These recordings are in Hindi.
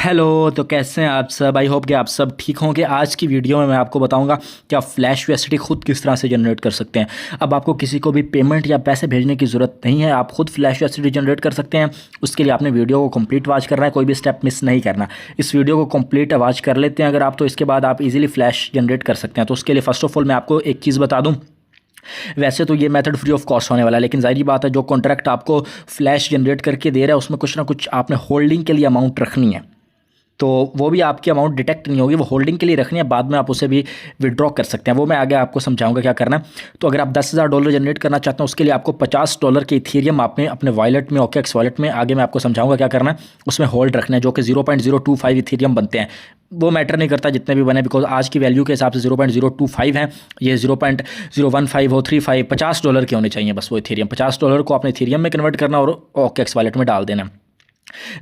हेलो। तो कैसे हैं आप सब? आई होप कि आप सब ठीक होंगे। आज की वीडियो में मैं आपको बताऊंगा कि आप फ्लैश यूएसडी खुद किस तरह से जनरेट कर सकते हैं। अब आपको किसी को भी पेमेंट या पैसे भेजने की ज़रूरत नहीं है, आप खुद फ्लैश यूएसडी जनरेट कर सकते हैं। उसके लिए आपने वीडियो को कंप्लीट वॉच करना है, कोई भी स्टेप मिस नहीं करना। इस वीडियो को कंप्लीट वॉच कर लेते हैं अगर आप, तो इसके बाद आप इजीली फ्लैश जनरेट कर सकते हैं। तो उसके लिए फ़र्स्ट ऑफ ऑल मैं आपको एक चीज़ बता दूँ। वैसे तो ये मेथड फ्री ऑफ कॉस्ट होने वाला है, लेकिन ज़ाहिर बात है जो कॉन्ट्रैक्ट आपको फ्लैश जनरेट करके दे रहा है उसमें कुछ ना कुछ आपने होल्डिंग के लिए अमाउंट रखनी है। तो वो भी आपकी अमाउंट डिटेक्ट नहीं होगी, वो होल्डिंग के लिए रखनी है, बाद में आप उसे भी विड्रॉ कर सकते हैं। वो मैं आगे आपको समझाऊंगा क्या करना है। तो अगर आप $10,000 जनरेट करना चाहते हैं उसके लिए आपको $50 के इथेरियम आपने अपने वॉलेट में, OKX वॉलेट में, आगे मैं आपको समझाऊंगा क्या करना है, उसमें होल्ड रखना है, जो कि 0.025 इथेरियम बनते हैं। वो मैटर नहीं करता जितने भी बने, बिकॉज आज की वैल्यू के हिसाब से 0.025 है, ये 0.015 हो, 35, $50 के होने चाहिए बस वो इथेरियम। $50 को अपने इथेरियम में कन्वर्ट करना और OKX वॉलेट में डाल देना।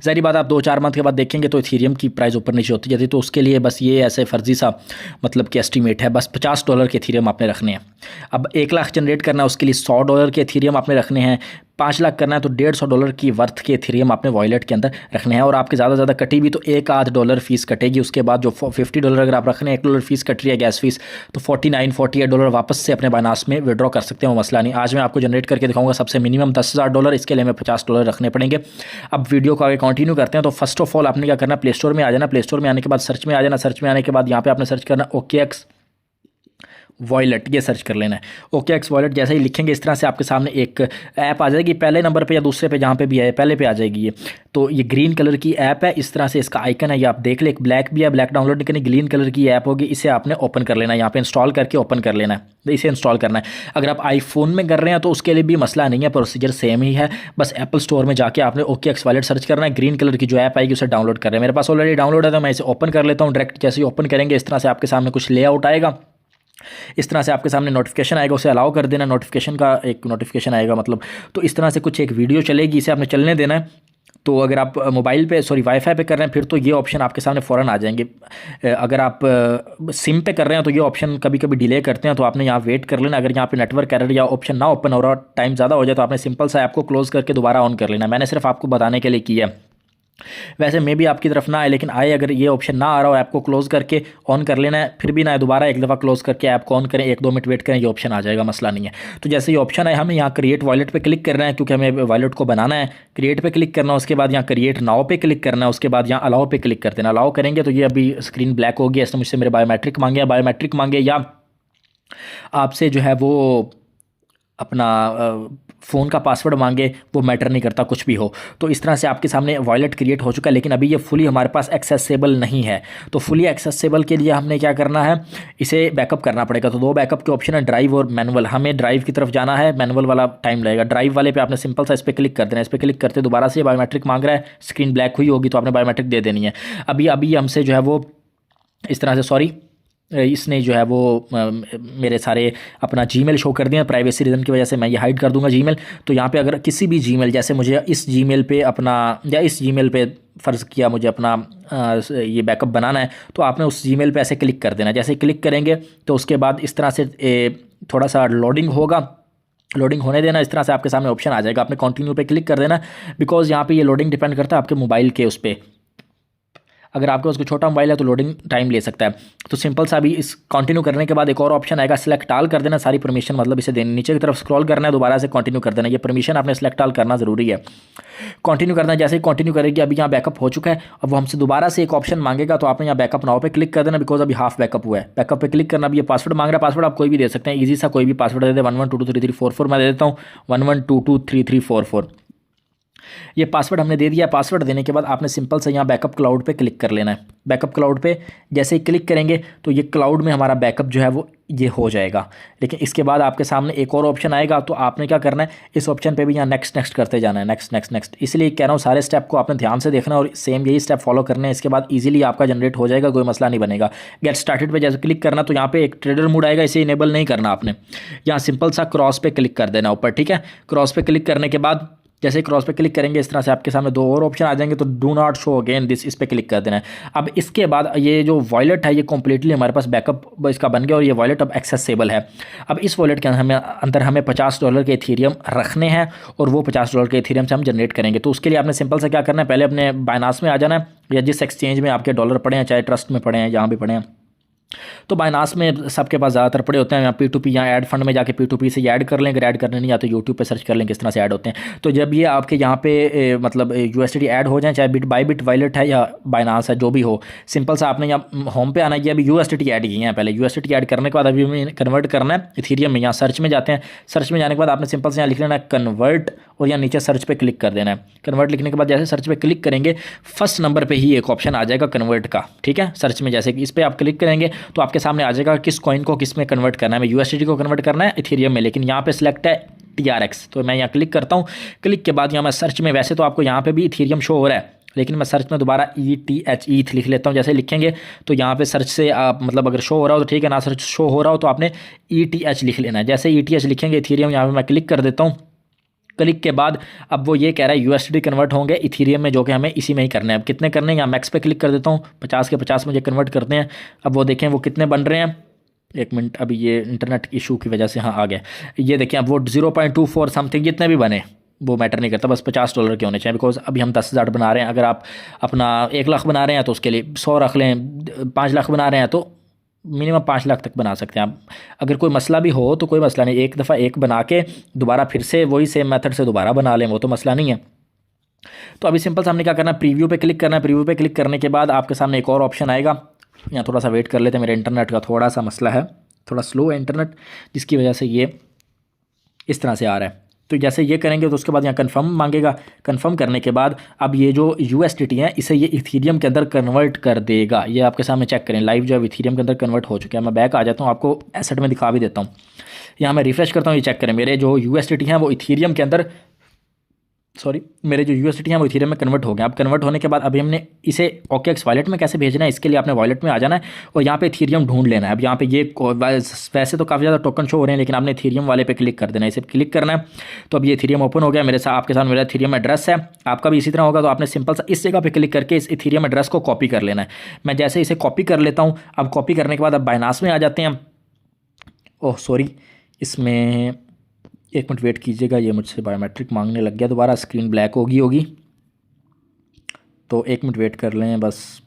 ज़ाहिर बात आप 2-4 मंथ के बाद देखेंगे तो इथेरियम की प्राइस ऊपर नीचे होती जाती है। तो उसके लिए बस ये ऐसे फर्जी सा मतलब कि एस्टीमेट है, बस $50 के इथेरियम आपने रखने हैं। अब 1 लाख जनरेट करना है उसके लिए $100 के इथेरियम आपने रखने हैं। 5 लाख करना है तो $150 की वर्थ के इथेरियम आपने वॉलेट के अंदर रखने हैं। और आपके ज़्यादा ज़्यादा कटी भी तो $1-8 फीस कटेगी। उसके बाद जो $50 अगर आप रखने हैं, $1 फीस कट रही है गैस फीस, तो $48 वापस से अपने बाइनांस में विड्रॉ कर सकते हैं, वो मसला नहीं। आज मैं आपको जनरेट करके दिखाऊंगा सबसे मिनिमम $10,000, इसके लिए हमें $50 रखने पड़ेंगे। अब वीडियो को आगे कंटिन्यू करते हैं। तो फर्स्ट ऑफ ऑल आपने क्या करना है, प्ले स्टोर में आ जाना। प्ले स्टोर में आने के बाद सर्च में आ जाना। सर्च में आने के बाद यहाँ पे आपने सर्च करना OKX वॉलेट, ये सर्च कर लेना है। OKX वॉलेट जैसे ही लिखेंगे इस तरह से आपके सामने एक ऐप आ जाएगी, पहले नंबर पे या दूसरे पे, जहाँ पे भी है पहले पे आ जाएगी ये। तो ये ग्रीन कलर की ऐप है, इस तरह से इसका आइकन है, ये आप देख ले। एक ब्लैक भी है, ब्लैक डाउनलोड नहीं करनी, ग्रीन कलर की ऐप होगी, इसे आपने ओपन कर लेना है। यहाँ पे इंस्टॉल करके ओपन कर लेना है, इसे इंस्टॉल करना है। अगर आप आईफोन में कर रहे हैं तो उसके लिए भी मसला नहीं है, प्रोसीजर सेम ही है। बस एप्पल स्टोर में जाके आपने OKX वॉलेट सर्च करना है, ग्रीन कलर की जो ऐप आएगी उसे डाउनलोड कर रहे हैं। मेरे पास ऑलरेडी डाउनलोड है तो मैं इसे ओपन कर लेता हूँ डायरेक्ट। जैसे ही ओपन करेंगे इस तरह से आपके सामने कुछ लेआउट आएगा, इस तरह से आपके सामने नोटिफिकेशन आएगा, उसे अलाउ कर देना। नोटिफिकेशन का एक नोटिफिकेशन आएगा मतलब, तो इस तरह से कुछ एक वीडियो चलेगी, इसे आपने चलने देना है। तो अगर आप मोबाइल पे वाईफाई पे कर रहे हैं फिर तो ये ऑप्शन आपके सामने फ़ौरन आ जाएंगे। अगर आप सिम पे कर रहे हैं तो ये ऑप्शन कभी कभी डिले करते हैं, तो आपने यहाँ वेट कर लेना। अगर यहाँ पे नेटवर्क एरर या ऑप्शन ना ओपन हो रहा, टाइम ज़्यादा हो जाए, तो आपने सिंपल सा ऐप को क्लोज़ करके दोबारा ऑन कर लेना। मैंने सिर्फ आपको बताने के लिए किया है, वैसे मे भी आपकी तरफ ना आए, लेकिन आए। अगर ये ऑप्शन ना आ रहा हो, ऐप को क्लोज़ करके ऑन कर लेना है, फिर भी ना आए, दोबारा एक दफ़ा क्लोज़ करके ऐप को ऑन करें, 1-2 मिनट वेट करें, ये ऑप्शन आ जाएगा, मसला नहीं है। तो जैसे ये ऑप्शन है, हमें यहाँ क्रिएट वॉलेट पे क्लिक करना है, क्योंकि हमें वॉलेट को बनाना है। क्रिएट पे क्लिक करना है, उसके बाद यहाँ क्रिएट नाउ पे क्लिक करना है, उसके बाद यहाँ अलाउ पे क्लिक कर देना। अलाउ करेंगे तो ये अभी स्क्रीन ब्लैक होगी, इसने मुझसे मेरे बायोमेट्रिक मांगे, बायोमेट्रिक मांगे, या आपसे जो है वो अपना फ़ोन का पासवर्ड मांगे, वो मैटर नहीं करता, कुछ भी हो। तो इस तरह से आपके सामने वॉलेट क्रिएट हो चुका है, लेकिन अभी ये फुली हमारे पास एक्सेसिबल नहीं है। तो फुली एक्सेसिबल के लिए हमने क्या करना है, इसे बैकअप करना पड़ेगा। तो 2 बैकअप के ऑप्शन है, ड्राइव और मैनुअल। हमें ड्राइव की तरफ जाना है, मैनुअल वाला टाइम लगेगा। ड्राइव वाले पे आपने सिंपल सा इस पर क्लिक कर देना है। इस पर क्लिक करते दोबारा से बायोमेट्रिक मांग रहा है, स्क्रीन ब्लैक हुई होगी तो आपने बायोमेट्रिक दे देनी है। अभी अभी हमसे जो है वो इस तरह से, सॉरी, इसने जो है वो मेरे सारे अपना जीमेल शो कर दिया। प्राइवेसी रीज़न की वजह से मैं ये हाइड कर दूंगा जीमेल। तो यहाँ पे अगर किसी भी जीमेल, जैसे मुझे इस जीमेल पे अपना, या इस जीमेल पे फ़र्ज़ किया मुझे अपना ये बैकअप बनाना है, तो आपने उस जीमेल पे ऐसे क्लिक कर देना। जैसे क्लिक करेंगे तो उसके बाद इस तरह से थोड़ा सा लोडिंग होगा, लोडिंग होने देना। इस तरह से आपके सामने ऑप्शन आ जाएगा, आपने कंटिन्यू पे क्लिक कर देना, बिकॉज़ यहाँ पे ये लोडिंग डिपेंड करता है आपके मोबाइल के उस पर। अगर आपके पास कोई छोटा मोबाइल है तो लोडिंग टाइम ले सकता है। तो सिंपल सा अभी इस कंटिन्यू करने के बाद एक और ऑप्शन आएगा, सिलेक्ट ऑल कर देना। सारी परमिशन मतलब इसे देनी, नीचे की तरफ स्क्रॉल करना है, दोबारा से कंटिन्यू कर देना। ये परमिशन आपने सिलेक्ट ऑल करना ज़रूरी है। कंटिन्यू करना है, जैसे ही कंटिन्यू करेगी, अभी यहाँ बैकअप हो चुका है। अब वो हमसे दोबारा से एक ऑप्शन मांगेगा, तो आपने यहाँ बैकअप नाउ पे क्लिक कर देना, बिकॉज अभी हाफ बैकअप हुआ है। बैकअप पे क्लिक करना। अभी ये पासवर्ड मांग रहा है, पासवर्ड आप कोई भी दे सकते हैं, ईजी सा कोई भी पासवर्ड दे दे। 11223344 मैं दे देता हूँ, 11223344। ये पासवर्ड हमने दे दिया। पासवर्ड देने के बाद आपने सिंपल से यहाँ बैकअप क्लाउड पे क्लिक कर लेना है। बैकअप क्लाउड पे जैसे ही क्लिक करेंगे तो ये क्लाउड में हमारा बैकअप जो है वो ये हो जाएगा। लेकिन इसके बाद आपके सामने एक और ऑप्शन आएगा, तो आपने क्या करना है, इस ऑप्शन पे भी यहाँ नेक्स्ट नेक्स्ट करते जाना है, नेक्स्ट नेक्स्ट नेक्स्ट। इसलिए कह रहा हूँ सारे स्टेप को आपने ध्यान से देखना और सेम यही स्टेप फॉलो करने हैं। इसके बाद ईजिली आपका जनरेट हो जाएगा, कोई मसला नहीं बनेगा। गेट स्टार्टेड पे जैसे क्लिक करना तो यहाँ पे एक ट्रेडर मोड आएगा, इसे इनेबल नहीं करना आपने। यहाँ सिंपल सा क्रॉस पे क्लिक कर देना ऊपर, ठीक है। क्रॉस पे क्लिक करने के बाद जैसे ही क्रॉस पे क्लिक करेंगे इस तरह से आपके सामने 2 और ऑप्शन आ जाएंगे, तो do not show again this, इस पे क्लिक कर देना है। अब इसके बाद ये जो वॉलेट है ये कम्प्लीटली हमारे पास बैकअप इसका बन गया और ये वॉलेट अब एक्सेसिबल है। अब इस वॉलेट के अंदर हमें $50 के इथेरियम रखने हैं और वो $50 के इथेरियम से हम जनरेट करेंगे। तो उसके लिए आपने सिंपल से क्या करना है, पहले अपने बाइनांस में आ जाना है। या जिस एक्सचेंज में आपके डॉलर पड़े हैं, चाहे ट्रस्ट में पड़े हैं, जहाँ भी पड़े हैं। तो बाइनास में सबके पास ज़्यादातर पड़े होते हैं। यहाँ P2P, यहाँ ऐड फंड में जाके P2P से ऐड कर लें, अगर ऐड करने नहीं आते तो यूट्यूब पे सर्च कर लें किस तरह से ऐड होते हैं। तो जब ये आपके यहाँ पे मतलब USDT ऐड हो जाए, चाहे बाइबिट वॉलेट है या बाइनास है, जो भी हो, सिंपल सा आपने यहाँ होम पे आना है। अभी USDT ऐड किए हैं, पहले USDT ऐड करने के बाद अभी हमें कन्वर्ट करना है इथीरियम में। यहाँ सर्च में जाते हैं, सर्च में जाने के बाद आपने सिंपल से यहाँ लिख लेना है कन्वर्ट, और यहाँ नीचे सर्च पे क्लिक कर देना है। कन्वर्ट लिखने के बाद जैसे सर्च पे क्लिक करेंगे, फर्स्ट नंबर पे ही एक ऑप्शन आ जाएगा कन्वर्ट का, ठीक है। सर्च में जैसे कि इस पर आप क्लिक करेंगे तो आपके सामने आ जाएगा किस कॉइन को किस में कन्वर्ट करना है। मैं USDT को कन्वर्ट करना है इथीरियम में, लेकिन यहाँ पे सिलेक्ट है TRX, तो मैं यहाँ क्लिक करता हूँ। क्लिक के बाद यहाँ मैं सर्च में, वैसे तो आपको यहाँ पे भी इथीरियम शो हो रहा है, लेकिन मैं सर्च में दोबारा ETH लिख लेता हूँ। जैसे लिखेंगे तो यहाँ पे सर्च से आप मतलब अगर शो हो रहा हो तो ठीक है, ना सर्च शो हो रहा हो तो आपने ETH लिख लेना है। जैसे ETH लिखेंगे इथीरियम, यहाँ पे मैं क्लिक कर देता हूँ। क्लिक के बाद अब वो ये कह रहा है USDT कन्वर्ट होंगे इथीरियम में, जो कि हमें इसी में ही करने हैं। अब कितने करने हैं, यहाँ मैक्स पे क्लिक कर देता हूँ, 50 के 50 मुझे कन्वर्ट करते हैं। अब वो देखें वो कितने बन रहे हैं, एक मिनट, अभी ये इंटरनेट इशू की वजह से हाँ आ गया। ये देखें अब वो 0.24 समथिंग जितने भी बने वो मैटर नहीं करता, बस $50 के होने चाहिए, बिकॉज अभी हम 10,000 बना रहे हैं। अगर आप अपना 1 लाख बना रहे हैं तो उसके लिए 100 रख लें, 5 लाख बना रहे हैं तो मिनिमम 5 लाख तक बना सकते हैं आप। अगर कोई मसला भी हो तो कोई मसला नहीं, एक दफ़ा एक बना के दोबारा फिर से वही सेम मेथड से दोबारा बना लें, वो तो मसला नहीं है। तो अभी सिंपल सामने क्या करना है, प्रीव्यू पे क्लिक करना है। प्रीव्यू पे क्लिक करने के बाद आपके सामने एक और ऑप्शन आएगा। यहाँ थोड़ा सा वेट कर लेते हैं, मेरे इंटरनेट का थोड़ा सा मसला है, थोड़ा स्लो है इंटरनेट, जिसकी वजह से ये इस तरह से आ रहा है। तो जैसे ये करेंगे तो उसके बाद यहाँ कन्फर्म मांगेगा। कन्फर्म करने के बाद अब ये जो USDT है इसे ये इथीरियम के अंदर कन्वर्ट कर देगा। ये आपके सामने चेक करें, लाइव जो है इथीरियम के अंदर कन्वर्ट हो चुका है। मैं बैक आ जाता हूँ, आपको एसेट में दिखा भी देता हूँ। यहाँ मैं रिफ्रेश करता हूँ, ये चेक करें मेरे जो USDT हैं वो इथीरियम के अंदर, मेरे जो USDT हैं वो इथीरियम में कन्वर्ट हो गए। अब कन्वर्ट होने के बाद अभी हमने इसे OKX वॉलेट में कैसे भेजना है, इसके लिए आपने वॉलेट में आ जाना है और यहाँ पे इथीरियम ढूंढ लेना है। अब यहाँ पे ये वैसे तो काफ़ी ज़्यादा टोकन शो हो रहे हैं, लेकिन आपने इथीरियम वाले पे क्लिक कर देना है, इसे क्लिक करना है। तो अब ये इथीरियम ओपन हो गया मेरे साथ, आपके साथ मेरा इथीरियम एड्रेस है। आपका भी इसी तरह होगा, तो आपने सिंपल सा इस जगह पर क्लिक करके इस इथीरियम एड्रेस को कॉपी कर लेना है। मैं जैसे इसे कॉपी कर लेता हूँ, अब कॉपी करने के बाद अब बाइनास में आ जाते हैं। ओह सॉरी, इसमें एक मिनट वेट कीजिएगा, ये मुझसे बायोमेट्रिक मांगने लग गया दोबारा, स्क्रीन ब्लैक होगी तो 1 मिनट वेट कर लें बस।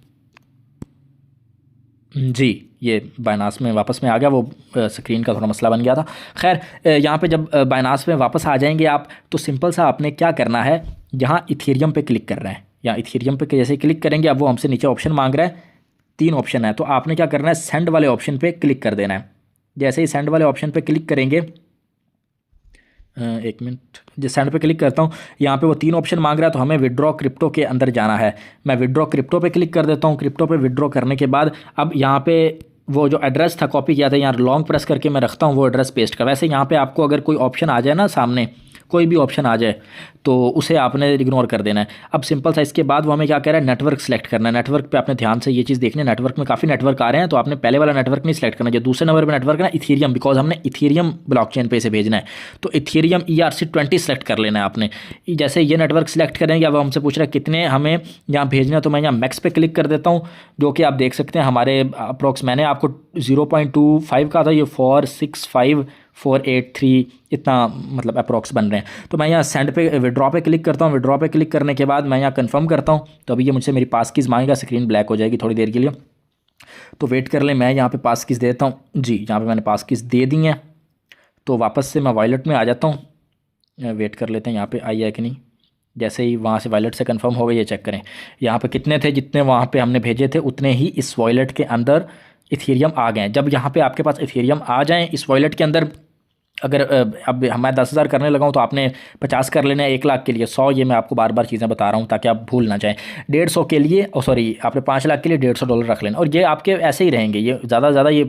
जी, ये बाइनास में वापस में आ गया, वो स्क्रीन का थोड़ा मसला बन गया था। खैर, यहाँ पे जब बाइनास में वापस आ जाएंगे आप, तो सिंपल सा आपने क्या करना है, यहाँ इथीरियम पे क्लिक कर रहे हैं। या इथीरियम पे जैसे क्लिक करेंगे, अब वो हमसे नीचे ऑप्शन मांग रहा है, 3 ऑप्शन है, तो आपने क्या करना है, सेंड वाले ऑप्शन पर क्लिक कर देना है। जैसे ही सेंड वाले ऑप्शन पर क्लिक करेंगे, 1 मिनट, जिस सेंड पे क्लिक करता हूँ, यहाँ पे वो 3 ऑप्शन मांग रहा है, तो हमें विड्रॉ क्रिप्टो के अंदर जाना है। मैं विड्रॉ क्रिप्टो पे क्लिक कर देता हूँ। क्रिप्टो पे विड्रॉ करने के बाद अब यहाँ पे वो जो एड्रेस था कॉपी किया था, यहाँ लॉन्ग प्रेस करके मैं रखता हूँ वो एड्रेस पेस्ट का। वैसे यहाँ पे आपको अगर कोई ऑप्शन आ जाए ना सामने, कोई भी ऑप्शन आ जाए तो उसे आपने इग्नोर कर देना है। अब सिंपल सा इसके बाद वो हमें क्या कह रहा है, नेटवर्क सेलेक्ट करना है। नेटवर्क पे आपने ध्यान से ये चीज़ देखनी है, नेटवर्क में काफ़ी नेटवर्क आ रहे हैं, तो आपने पहले वाला नेटवर्क नहीं सेलेक्ट करना। जो दूसरे नंबर पर नेटवर्क है ना, इथीरियम, बिकॉज हमने इथीरियम ब्लॉकचेन पे इसे भेजना है, तो इथीरियम ERC20 सेलेक्ट कर लेना है आपने। जैसे ये नेटवर्क सेलेक्ट करेंगे, अब हमसे पूछ रहा है कितने हमें यहाँ भेजना है, तो मैं यहाँ मैक्स पे क्लिक कर देता हूँ, जो कि आप देख सकते हैं हमारे अप्रोक्स, मैंने आपको 0.25 का था, ये 465,483 इतना मतलब अप्रॉक्स बन रहे हैं। तो मैं यहाँ सेंड पे विड्रॉ पे क्लिक करता हूँ। विड्रॉ पे क्लिक करने के बाद मैं यहाँ कंफर्म करता हूँ, तो अभी ये मुझसे मेरी पास कीज़ मांगेगा, स्क्रीन ब्लैक हो जाएगी थोड़ी देर के लिए, तो वेट कर लें। मैं यहाँ पे पास कीज़ देता हूँ जी, यहाँ पे मैंने पास कीज़ दे दी हैं, तो वापस से मैं वॉलेट में आ जाता हूँ। वेट कर लेते हैं यहाँ पर आई है कि नहीं। जैसे ही वहाँ से वॉलेट से कंफर्म हो गई, ये चेक करें यहाँ पे कितने थे, जितने वहाँ पे हमने भेजे थे उतने ही इस वॉलेट के अंदर इथीरियम आ गए। जब यहाँ पे आपके पास इथीरियम आ जाएं इस वॉलेट के अंदर, अगर अब मैं 10,000 करने लगा हूँ तो आपने 50 कर लेना है 1 लाख के लिए 100, ये मैं आपको बार बार चीज़ें बता रहा हूँ ताकि आप भूल ना जाएं। 150 के लिए सॉरी आपने 5 लाख के लिए $150 रख लेना, और ये आपके ऐसे ही रहेंगे, ये ज़्यादा से ज़्यादा ये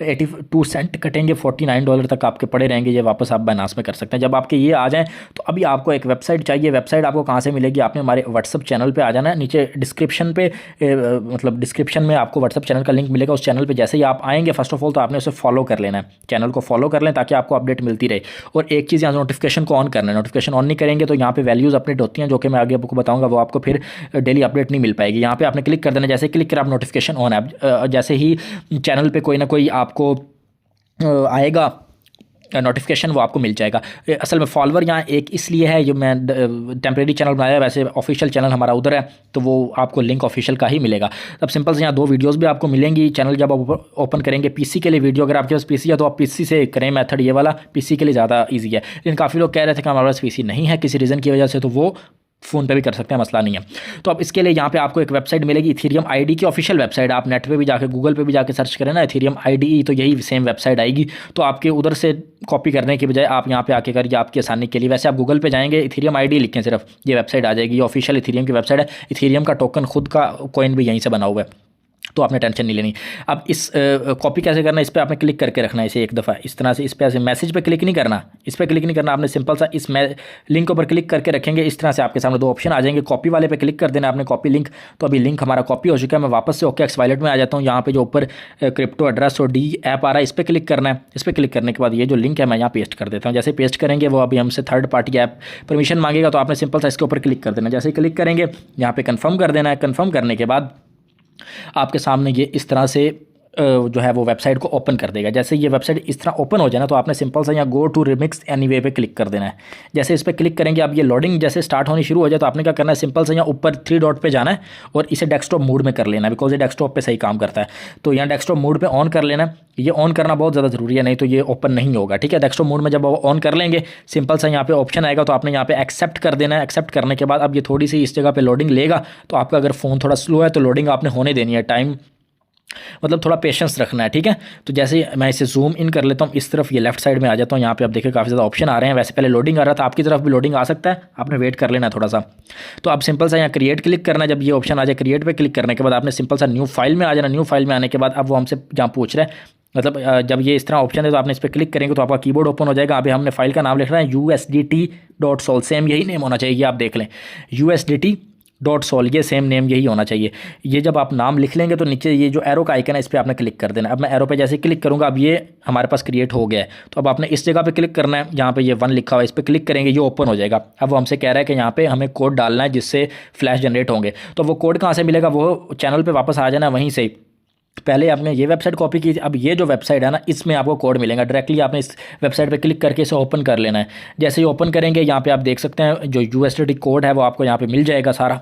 82 सेंट कटेंगे, $49 तक आपके पड़े रहेंगे। ये वापस आप बाइनास में कर सकते हैं। जब आपके ये आ जाएँ तो अभी आपको एक वेबसाइट चाहिए। वेबसाइट आपको कहाँ से मिलेगी, आपने हमारे व्हाट्सअप चैनल पर आ जाना है। नीचे डिस्क्रिप्शन पे मतलब डिस्क्रिप्शन में आपको व्हाट्सअप चैनल का लिंक मिलेगा। उस चैनल पर जैसे ही आप आएँगे, फर्स्ट ऑफ ऑल तो आपने उसे फॉलो कर लेना है, चैनल को फॉलो कर लें ताकि आपको अपडेट मिलती रहे। और एक चीज़ यहाँ नोटिफिकेशन को ऑन करना है, नोटिफिकेशन ऑन नहीं करेंगे तो यहाँ पे वैल्यूज़ अपडेट होती हैं, जो कि मैं आगे आपको बताऊंगा, वो आपको फिर डेली अपडेट नहीं मिल पाएगी। यहाँ पे आपने क्लिक कर देना, जैसे क्लिक करें आप नोटिफिकेशन ऑन है। जैसे ही चैनल पे कोई ना कोई आपको आएगा नोटिफिकेशन वो आपको मिल जाएगा। असल में फॉलोवर यहाँ एक इसलिए है, ये मैं टेम्प्रेरी चैनल बनाया, वैसे ऑफिशियल चैनल हमारा उधर है, तो वो आपको लिंक ऑफिशियल का ही मिलेगा। अब सिंपल से यहाँ 2 वीडियोस भी आपको मिलेंगी। चैनल जब आप ओपन करेंगे, पीसी के लिए वीडियो, अगर आपके पास पीसी है तो आप पीसी से करें मेथड ये वाला, पीसी के लिए ज़्यादा ईजी है। लेकिन काफ़ी लोग कह रहे थे कि हमारे पास पीसी नहीं है किसी रीज़न की वजह से, तो वो फ़ोन पे भी कर सकते हैं, मसला नहीं है। तो अब इसके लिए यहाँ पे आपको एक वेबसाइट मिलेगी, इथेरियम आईडी की ऑफिशियल वेबसाइट। आप नेट पे भी जाके, गूगल पे भी जाके सर्च करें ना इथेरियम आईडी, तो यही सेम वेबसाइट आएगी। तो आपके उधर से कॉपी करने की बजाय आप यहाँ पे आके करिए, आपकी आसानी के लिए। वैसे आप गूगल पे जाएंगे, इथेरियम आईडी लिखें सिर्फ, ये वेबसाइट आ जाएगी। ये ऑफिशियल इथेरियम की वेबसाइट है। इथेरियम का टोकन खुद का कॉइन भी यहीं से बना हुआ है, तो आपने टेंशन नहीं लेनी। अब इस कॉपी कैसे करना है, इस पर आपने क्लिक करके रखना है इसे एक दफ़ा इस तरह से। इस पर ऐसे मैसेज पे क्लिक नहीं करना, इस पर क्लिक नहीं करना आपने, सिंपल सा इस लिंक पर क्लिक करके रखेंगे। इस तरह से आपके सामने 2 ऑप्शन आ जाएंगे। कॉपी वाले पे क्लिक कर देना आपने, कॉपी लिंक। तो अभी लिंक हमारा कॉपी हो चुका है। मैं वापस से OKX वॉलेट में आ जाता हूँ। यहाँ पे जो ऊपर क्रिप्टो एड्रेस और डी ऐप आ रहा है, इस पर क्लिक करना है। इस पर क्लिक करने के बाद ये जो लिंक है मैं यहाँ पेस्ट कर देता हूँ। जैसे पेस्ट करेंगे वो अभी हमसे थर्ड पार्टी ऐप परमिशन मांगेगा, तो आपने सिंपल सा इसके ऊपर क्लिक कर देना। जैसे क्लिक करेंगे यहाँ पे कन्फर्म कर देना है। कन्फर्म करने के बाद आपके सामने ये इस तरह से जो है वो वेबसाइट को ओपन कर देगा। जैसे ये वेबसाइट इस तरह ओपन हो जाए ना, तो आपने सिंपल सा यहाँ गो टू रिमिक्स एनीवे पे क्लिक कर देना है। जैसे इस पर क्लिक करेंगे, अब ये लोडिंग जैसे स्टार्ट होनी शुरू हो जाए, तो आपने क्या करना है, सिंपल से यहाँ ऊपर 3 डॉट पे जाना है और इसे डेस्कटॉप मोड में कर लेना है, बिकॉज ये डेस्कटॉप पे सही काम करता है। तो यहाँ डेस्कटॉप मोड पे ऑन कर लेना है। ये ऑन करना बहुत ज़्यादा ज़रूरी है, नहीं तो ये ओपन नहीं होगा, ठीक है। डेस्कटॉप मोड में जब ऑन कर लेंगे, सिंपल सा यहाँ पे ऑप्शन आएगा, तो आपने यहाँ पे एक्सेप्ट कर देना है। एक्सेप्ट करने के बाद अब ये थोड़ी सी इस जगह पे लोडिंग लेगा। तो आपका अगर फ़ोन थोड़ा स्लो है तो लोडिंग आपने होने देनी है, टाइम मतलब थोड़ा पेशेंस रखना है, ठीक है। तो जैसे मैं इसे जूम इन कर लेता हूँ, इस तरफ ये लेफ्ट साइड में आ जाता हूँ। यहाँ पे आप देखिए काफ़ी ज़्यादा ऑप्शन आ रहे हैं। वैसे पहले लोडिंग आ रहा था, आपकी तरफ भी लोडिंग आ सकता है, आपने वेट कर लेना है थोड़ा सा। तो अब सिंपल सा यहाँ क्रिएट क्लिक करना है। जब ये ऑप्शन आ जाए, क्रिएट पे क्लिक करने के बाद आपने सिंपल सा न्यू फाइल में आ जाना। न्यू फाइल में आने के बाद अब वो हमसे जहाँ पूछ रहा है, मतलब जब ये इस तरह ऑप्शन है तो आपने इस पर क्लिक करेंगे तो आपका कीबोर्ड ओपन हो जाएगा। अभी हमने फाइल का नाम लिख रहा है USDT.sol, सेम यही नेम होना चाहिए, आप देख लें USDT.sol, ये सेम नेम यही होना चाहिए। ये जब आप नाम लिख लेंगे तो नीचे ये जो एरो का आइकन है, इस पर आपने क्लिक कर देना। अब मैं एरो पे जैसे क्लिक करूँगा, अब ये हमारे पास क्रिएट हो गया है। तो अब आपने इस जगह पे क्लिक करना है, यहाँ पे ये 1 लिखा हुआ है, इस पर क्लिक करेंगे, ये ओपन हो जाएगा। अब वो हमसे कह रहा है कि यहाँ पे हमें कोड डालना है जिससे फ्लैश जनरेट होंगे। तो वो कोड कहाँ से मिलेगा, वो चैनल पर वापस आ जाना वहीं से। पहले आपने ये वेबसाइट कॉपी की, अब ये जो वेबसाइट है ना, इसमें आपको कोड मिलेगा। डायरेक्टली आपने इस वेबसाइट पे क्लिक करके इसे ओपन कर लेना है। जैसे ही ओपन करेंगे, यहाँ पे आप देख सकते हैं जो USDT कोड है वो आपको यहाँ पे मिल जाएगा सारा।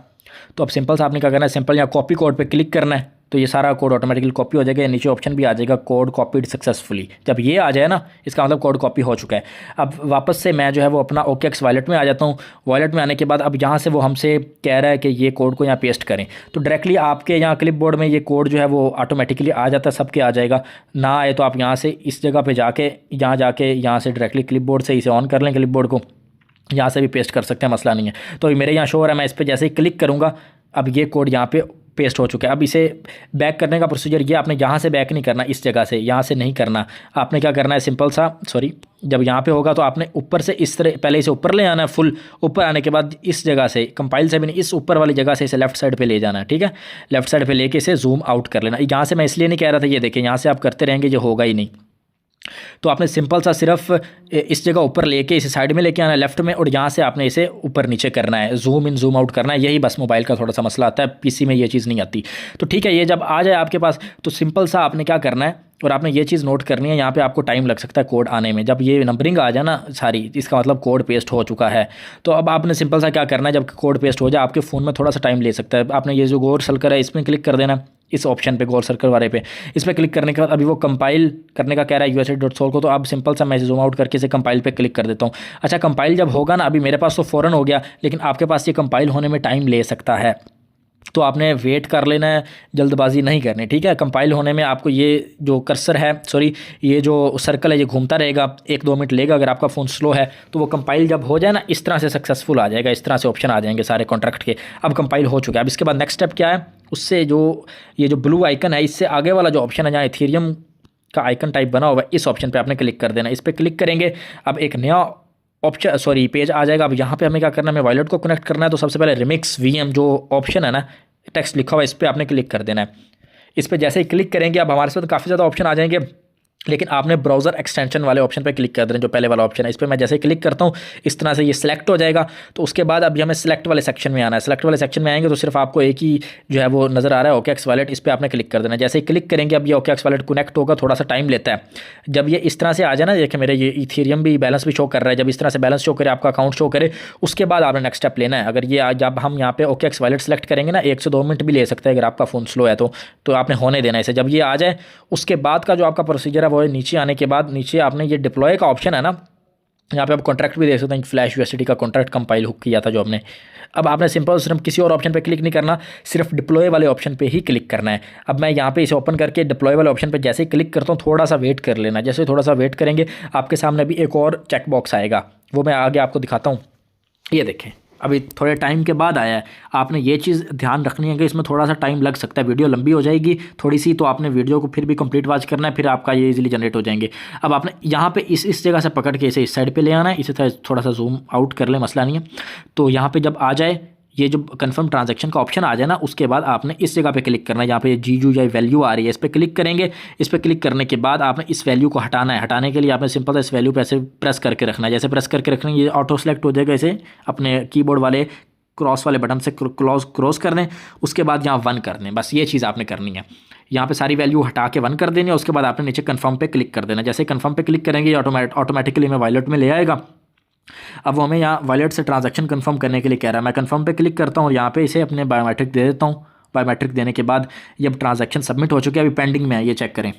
तो अब सिंपल सा आपने क्या करना है, सिंपल यहाँ कॉपी कोड पे क्लिक करना है, तो ये सारा कोड ऑटोमेटिकली कॉपी हो जाएगा। नीचे ऑप्शन भी आ जाएगा कोड कॉपीड सक्सेसफुली। जब ये आ जाए ना, इसका मतलब कोड कॉपी हो चुका है। अब वापस से मैं जो है वो अपना OKX वॉलेट में आ जाता हूँ। वॉलेट में आने के बाद अब यहाँ से वो हमसे कह रहा है कि ये कोड को यहाँ पेस्ट करें। तो डायरेक्टली आपके यहाँ क्लिपबोर्ड में ये कोड जो है वो ऑटोमेटिकली आ जाता है, सबके आ जाएगा। ना आए तो आप यहाँ से इस जगह पर जाके यहाँ से डायरेक्टली क्लिपबोर्ड से इसे ऑन कर लें, क्लिपबोर्ड को यहाँ से भी पेस्ट कर सकते हैं, मसला नहीं है। तो मेरे यहाँ शो हो रहा है, मैं इस पर जैसे ही क्लिक करूँगा, अब ये कोड यहाँ पे पेस्ट हो चुका है। अब इसे बैक करने का प्रोसीजर ये, आपने यहाँ से बैक नहीं करना, इस जगह से यहाँ से नहीं करना। आपने क्या करना है, सिंपल सा जब यहाँ पे होगा तो आपने ऊपर से इस तरह पहले इसे ऊपर ले आना है। फुल ऊपर आने के बाद इस जगह से, कंपाइल से भी नहीं, इस ऊपर वाली जगह से इसे लेफ्ट साइड पे ले जाना है, ठीक है। लेफ्ट साइड पे लेके इसे जूम आउट कर लेना। यहाँ से मैं इसलिए नहीं कह रहा था, ये देखिए यहाँ से आप करते रहेंगे, ये होगा ही नहीं। तो आपने सिंपल सा सिर्फ इस जगह ऊपर लेके इसे साइड में लेके आना है लेफ्ट में, और यहाँ से आपने इसे ऊपर नीचे करना है, जूम इन जूम आउट करना है। यही बस मोबाइल का थोड़ा सा मसला आता है, पीसी में ये चीज़ नहीं आती। तो ठीक है, ये जब आ जाए आपके पास तो सिंपल सा आपने क्या करना है, और आपने ये चीज़ नोट करनी है, यहाँ पे आपको टाइम लग सकता है कोड आने में। जब ये नंबरिंग आ जाए ना सारी, इसका मतलब कोड पेस्ट हो चुका है। तो अब आपने सिंपल सा क्या करना है, जब कोड पेस्ट हो जाए, आपके फ़ोन में थोड़ा सा टाइम ले सकता है। आपने ये जो गोल सर्कल है इसमें क्लिक कर देना, इस ऑप्शन पे गोल सर्कल वाले पे, इस पर क्लिक करने के बाद अभी वो कंपाइल करने का कह रहा है USDT.sol को। तो अब सिंपल सा मैं जूम आउट करके इसे कंपाइल पे क्लिक कर देता हूँ। अच्छा, कंपाइल जब होगा ना, अभी मेरे पास तो फ़ौरन हो गया, लेकिन आपके पास ये कंपाइल होने में टाइम ले सकता है, तो आपने वेट कर लेना है, जल्दबाजी नहीं करनी, ठीक है। कंपाइल होने में आपको ये जो कर्सर है, ये जो सर्कल है, ये घूमता रहेगा, 1-2 मिनट लेगा। अगर आपका फ़ोन स्लो है तो वो कंपाइल जब हो जाए ना, इस तरह से सक्सेसफुल आ जाएगा, इस तरह से ऑप्शन आ जाएंगे सारे कॉन्ट्रैक्ट के। अब कंपाइल हो चुका है। अब इसके बाद नेक्स्ट स्टेप क्या है, उससे ये जो ब्लू आइकन है, इससे आगे वाला जो ऑप्शन है जहाँ इथेरियम का आइकन टाइप बना हुआ है, इस ऑप्शन पर आपने क्लिक कर देना। इस पर क्लिक करेंगे, अब एक नया पेज आ जाएगा। अब यहाँ पे हमें क्या करना है, हमें वॉलेट को कनेक्ट करना है। तो सबसे पहले रिमिक्स VM जो ऑप्शन है ना, टेक्स्ट लिखा हुआ है, इस पर आपने क्लिक कर देना है। इस पर जैसे ही क्लिक करेंगे, अब हमारे साथ काफ़ी ज़्यादा ऑप्शन आ जाएंगे। लेकिन आपने ब्राउज़र एक्सटेंशन वाले ऑप्शन पे क्लिक कर देना, जो पहले वाला ऑप्शन है। इस पर मैं जैसे क्लिक करता हूँ इस तरह से ये सिलेक्ट हो जाएगा। तो उसके बाद अभी हमें सिलेक्ट वाले सेक्शन में आना है। सिलेक्ट वाले सेक्शन में आएंगे तो सिर्फ आपको एक ही जो है वो नज़र आ रहा है, OKX वॉलेट। इस पर आपने क्लिक कर देना। जैसे ही क्लिक करेंगे अब ये OKX वॉलेट कनेक्ट होगा, थोड़ा सा टाइम लेता है। जब ये इस तरह से आ जाए ना, देखिए मेरे ये इथेरियम भी बैलेंस भी शो कर रहा है, जब इस तरह से बैलेंस शो करे, आपका अकाउंट शो करे, उसके बाद आपने नेक्स्ट स्टेप लेना है। अगर ये जब हम यहाँ पे OKX वॉलेट सेलेक्ट करेंगे ना, 1 से 2 मिनट भी ले सकते हैं अगर आपका फ़ोन स्लो है तो आपने होने देना इसे। जब ये आ जाए उसके बाद का जो आपका प्रोसीजर है वो है, नीचे आने के बाद नीचे आपने ये डिप्लॉय का ऑप्शन है ना, यहाँ पे आप कॉन्ट्रैक्ट भी देख सकते हैं, फ्लैश यूएसडी का कॉन्ट्रैक्ट कंपाइल हुक किया था जो हमने। अब आपने सिंपल सिर्फ किसी और ऑप्शन पे क्लिक नहीं करना, सिर्फ डिप्लॉय वाले ऑप्शन पे ही क्लिक करना है। अब मैं यहाँ पे इसे ओपन करके डिप्लॉय वाले ऑप्शन पे जैसे ही क्लिक करता हूँ, थोड़ा सा वेट कर लेना। जैसे थोड़ा सा वेट करेंगे आपके सामने भी एक और चेक बॉक्स आएगा, वो मैं आगे आपको दिखाता हूँ। ये देखें अभी थोड़े टाइम के बाद आया है। आपने ये चीज़ ध्यान रखनी है कि इसमें थोड़ा सा टाइम लग सकता है, वीडियो लंबी हो जाएगी थोड़ी सी, तो आपने वीडियो को फिर भी कंप्लीट वॉच करना है, फिर आपका ये इजीली जनरेट हो जाएंगे। अब आपने यहाँ पे इस जगह से पकड़ के इसे इस साइड पे ले आना है, इसे थोड़ा सा जूम आउट कर ले, मसला नहीं है। तो यहाँ पे जब आ जाए ये जो कंफर्म ट्रांजैक्शन का ऑप्शन आ जाए ना, उसके बाद आपने इस जगह पे क्लिक करना है। यहाँ पे जीजू या वैल्यू आ रही है, इस पर क्लिक करेंगे। इस पर क्लिक करने के बाद आपने इस वैल्यू को हटाना है। हटाने के लिए आपने सिंपल इस वैल्यू पे ऐसे प्रेस करके रखना है। जैसे प्रेस करके रखना है, ये ऑटो सेलेक्ट हो जाएगा। इसे अपने कीबोर्ड वाले क्रॉस वाले बटन से क्रॉस कर दें, उसके बाद यहाँ 1 कर दें। बस ये चीज़ आपने करनी है। यहाँ पे सारी वैल्यू हटा के 1 कर देनी है। उसके बाद आपने नीचे कंफर्म पे क्लिक कर देना। जैसे कंफर्म पे क्लिक करेंगे ऑटोमेटिकली हमें वॉलेट में ले आएगा। अब वो हमें यहाँ वॉलेट से ट्रांजैक्शन कंफर्म करने के लिए कह रहा है। मैं कंफर्म पे क्लिक करता हूँ और यहाँ पे इसे अपने बायोमेट्रिक दे देता हूँ। बायोमेट्रिक देने के बाद ये अब ट्रांजैक्शन सबमिट हो चुके हैं, अभी पेंडिंग में है, ये चेक करें।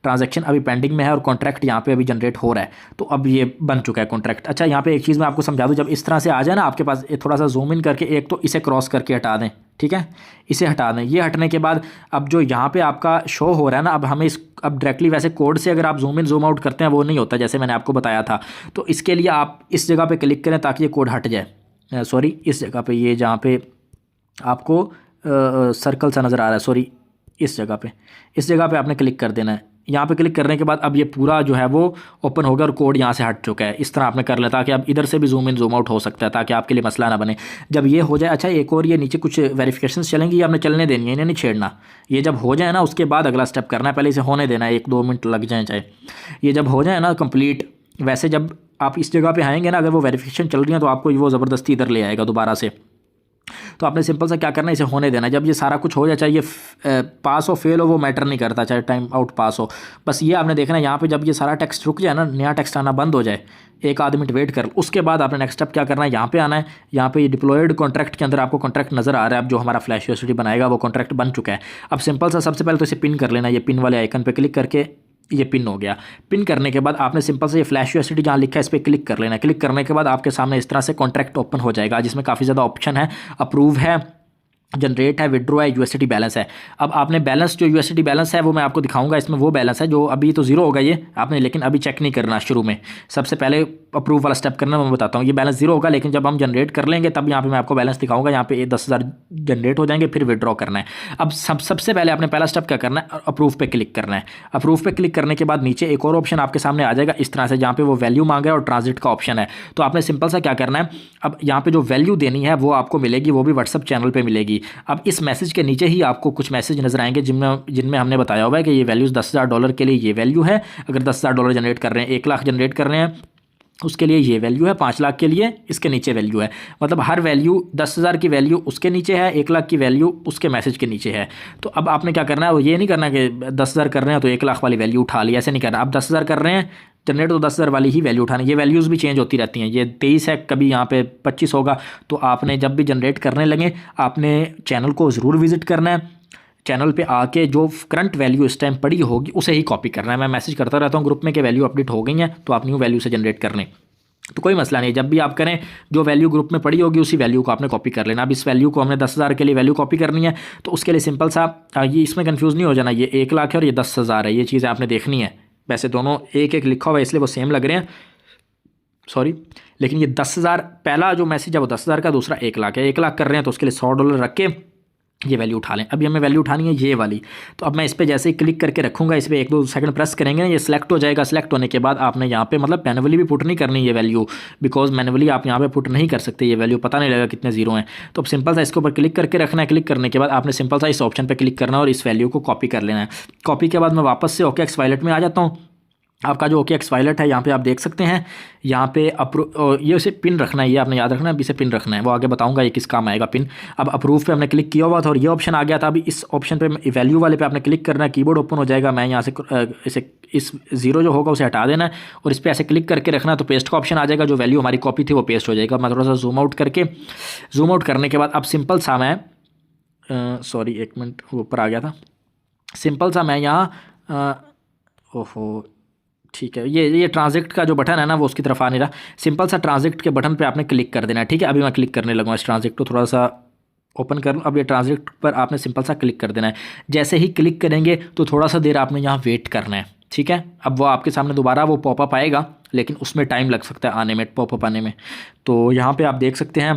ट्रांजैक्शन अभी पेंडिंग में है और कॉन्ट्रैक्ट यहाँ पे अभी जनरेट हो रहा है, तो अब ये बन चुका है कॉन्ट्रैक्ट। अच्छा यहाँ पे एक चीज़ मैं आपको समझा दूँ, जब इस तरह से आ जाए ना आपके पास, थोड़ा सा जूम इन करके एक तो इसे क्रॉस करके हटा दें, ठीक है, इसे हटा दें। ये हटने के बाद अब जो यहाँ पे आपका शो हो रहा है ना, अब हमें अब डायरेक्टली वैसे कोड से अगर आप जूम इन जूम आउट करते हैं वो नहीं होता, जैसे मैंने आपको बताया था। तो इसके लिए आप इस जगह पे क्लिक करें ताकि ये कोड हट जाए। सॉरी, इस जगह पे, ये जहाँ पे आपको सर्कल सा नज़र आ रहा है, सॉरी, इस जगह पे आपने क्लिक कर देना है। यहाँ पे क्लिक करने के बाद अब ये पूरा जो है वो ओपन हो गया और कोड यहाँ से हट चुका है। इस तरह आपने कर लिया ताकि अब इधर से भी जूम इन जूम आउट हो सकता है, ताकि आपके लिए मसला ना बने। जब ये हो जाए, अच्छा एक और ये नीचे कुछ वेरिफिकेशन चलेंगी, ये आपने चलने देनी है, इन्हें नहीं छेड़ना। ये जब हो जाए ना उसके बाद अगला स्टेप करना है, पहले इसे होने देना है, 1-2 मिनट लग जाए चाहे। ये जब हो जाए ना कंप्लीट, वैसे जब आप इस जगह पर आएँगे ना, अगर वो वेरिफिकेशन चल रही है तो आपको वो ज़बरदस्ती इधर ले आएगा दोबारा से। तो आपने सिंपल सा क्या करना है, इसे होने देना। जब ये सारा कुछ हो जाए, चाहे ये पास हो फेल हो वो मैटर नहीं करता, चाहे टाइम आउट पास हो, बस ये आपने देखना है। यहाँ पे जब ये सारा टेक्स्ट रुक जाए ना, नया टेक्स्ट आना बंद हो जाए, 1-आध मिनट वेट कर, उसके बाद आपने नेक्स्ट स्टेप क्या करना है, यहाँ पे आना है। यहाँ पे ये डिप्लॉयड कॉन्ट्रैक्ट के अंदर आपको कॉन्ट्रैक्ट नज़र आ रहा है। अब जो हमारा फ्लैश यूएसडी बनाएगा वो कॉन्ट्रैक्ट बन चुका है। अब सिंपल सा सबसे पहले तो इसे पिन कर लेना। ये पिन वाले आइकन पर क्लिक करके ये पिन हो गया। पिन करने के बाद आपने सिंपल से ये फ्लैश यूएसडी जहाँ लिखा है इस पर क्लिक कर लेना। क्लिक करने के बाद आपके सामने इस तरह से कॉन्ट्रैक्ट ओपन हो जाएगा, जिसमें काफ़ी ज़्यादा ऑप्शन है, अप्रूव है, जनरेट है, विड्रॉ है, यूएसडी बैलेंस है। अब आपने बैलेंस, जो यूएसडी बैलेंस है वो मैं आपको दिखाऊंगा। इसमें वो बैलेंस है जो अभी तो 0 होगा ये आपने, लेकिन अभी चेक नहीं करना। शुरू में सबसे पहले अप्रूव वाला स्टेप करना मैं बताता हूँ। ये बैलेंस 0 होगा, लेकिन जब हम जनरेट कर लेंगे तब यहाँ पे मैं आपको बैलेंस दिखाऊंगा। यहाँ पे 10,000 जनरेट हो जाएंगे, फिर विड्रॉ करना है। अब सबसे पहले आपने पहला स्टेप क्या करना है, अप्रूव पे क्लिक करना है। अप्रूव पे क्लिक करने के बाद नीचे एक और ऑप्शन आपके सामने आ जाएगा इस तरह से, जहाँ पे वो वैल्यू मांग रहा है और ट्रांजिट का ऑप्शन है। तो आपने सिंपल सा क्या करना है, अब यहाँ पे जो वैल्यू देनी है वो आपको मिलेगी, वो भी व्हाट्सअप चैनल पर मिलेगी। अब इस मैसेज के नीचे ही आपको कुछ मैसेज नजर आएंगे जिनमें हमने बताया हुआ है कि ये वैल्यूज़ $10,000 के लिए ये वैल्यू है। अगर $10,000 जनरेट कर रहे हैं, 1 लाख जनरेट कर रहे हैं, उसके लिए ये वैल्यू है, 5 लाख के लिए इसके नीचे वैल्यू है। मतलब हर वैल्यू 10,000 की वैल्यू उसके नीचे है, 1 लाख की वैल्यू उसके मैसेज के नीचे है। तो अब आपने क्या करना है, वो ये नहीं करना कि 10,000 कर रहे हैं तो 1 लाख वाली वैल्यू उठा ली, ऐसे नहीं करना। आप 10,000 कर रहे हैं जनरेट, तो 10,000 वाली ही वैल्यू उठानी। ये वैल्यूज़ भी चेंज होती रहती हैं, ये 23 है, कभी यहाँ पे 25 होगा। तो आपने जब भी जनरेट करने लगे आपने चैनल को ज़रूर विजिट करना है। चैनल पे आके जो करंट वैल्यू इस टाइम पड़ी होगी उसे ही कॉपी करना है। मैं मैसेज करता रहता हूँ ग्रुप में कि वैल्यू अपडेट हो गई है, तो आप न्यू वैल्यू से जनरेट कर लें, तो कोई मसला नहीं। जब भी आप करें जो वैल्यू ग्रुप में पड़ी होगी उसी वैल्यू को आपने कॉपी कर लेना। अब इस वैल्यू को हमने 10,000 के लिए वैल्यू कॉपी करनी है, तो उसके लिए सिंपल सा, ये इसमें कंफ्यूज नहीं हो जाना, ये 1 लाख है और ये 10,000 है, ये चीज़ें आपने देखनी है। वैसे दोनों एक लिखा हुआ है इसलिए वो सेम लग रहे हैं, सॉरी, लेकिन ये 10,000 पहला जो मैसेज है वो 10,000 का, दूसरा 1 लाख है। 1 लाख कर रहे हैं तो उसके लिए $100 रख के ये वैल्यू उठा लें। अभी हमें वैल्यू उठानी है ये वाली, तो अब मैं इस पर जैसे ही क्लिक करके रखूँगा, इस पर 1-2 सेकंड प्रेस करेंगे ना, ये सिलेक्ट हो जाएगा। सिलेक्ट होने के बाद आपने यहाँ पे मतलब मैनुअली भी पुट नहीं करनी ये वैल्यू, बिकॉज मैनुअली आप यहाँ पे पुट नहीं कर सकते, ये वैल्यू पता नहीं लगेगा कितने जीरो हैं। तो अब सिंपल सा इसके ऊपर क्लिक करके रखना है। क्लिक करने के बाद आपने सिंपल सा इस ऑप्शन पर क्लिक करना है और इस वैल्यू को कॉपी कर लेना है। कॉपी के बाद मैं वापस से OKX वॉलेट में आ जाता हूँ। आपका जो OKX वायलेट है यहाँ पे आप देख सकते हैं, यहाँ पे ये उसे पिन रखना है, ये आपने याद रखना है, अभी इसे पिन रखना है, वो आगे बताऊंगा ये किस काम आएगा पिन। अब अप्रूव पे हमने क्लिक किया हुआ था और ये ऑप्शन आ गया था। अभी इस ऑप्शन पे वैल्यू वाले पे आपने क्लिक करना है, कीबोर्ड ओपन हो जाएगा। मैं यहाँ से इसे इस जीरो जो होगा उसे हटा देना है और इस पर ऐसे क्लिक करके रखना है, तो पेस्ट का ऑप्शन आ जाएगा। जो वैल्यू हमारी कॉपी थी वो पेस्ट हो जाएगा। मैं थोड़ा सा जूम आउट करने के बाद अब सिंपल सा मैं सॉरी एक मिनट वो ऊपर आ गया था। सिंपल सा मैं यहाँ ओहो ठीक है, ये ट्रांजेक्ट का जो बटन है ना वो उसकी तरफ आ नहीं रहा। सिंपल सा ट्रांजेक्ट के बटन पे आपने क्लिक कर देना है, ठीक है। अभी मैं क्लिक करने लगा इस ट्रांजेक्ट को थोड़ा सा ओपन कर लूँ। अब ये ट्रांजेक्ट पर आपने सिंपल सा क्लिक कर देना है। जैसे ही क्लिक करेंगे तो थोड़ा सा देर आपने यहाँ वेट करना है, ठीक है। अब वो आपके सामने दोबारा वो पॉपअप आएगा, लेकिन उसमें टाइम लग सकता है आने में, पॉपअप आने में। तो यहाँ पर आप देख सकते हैं।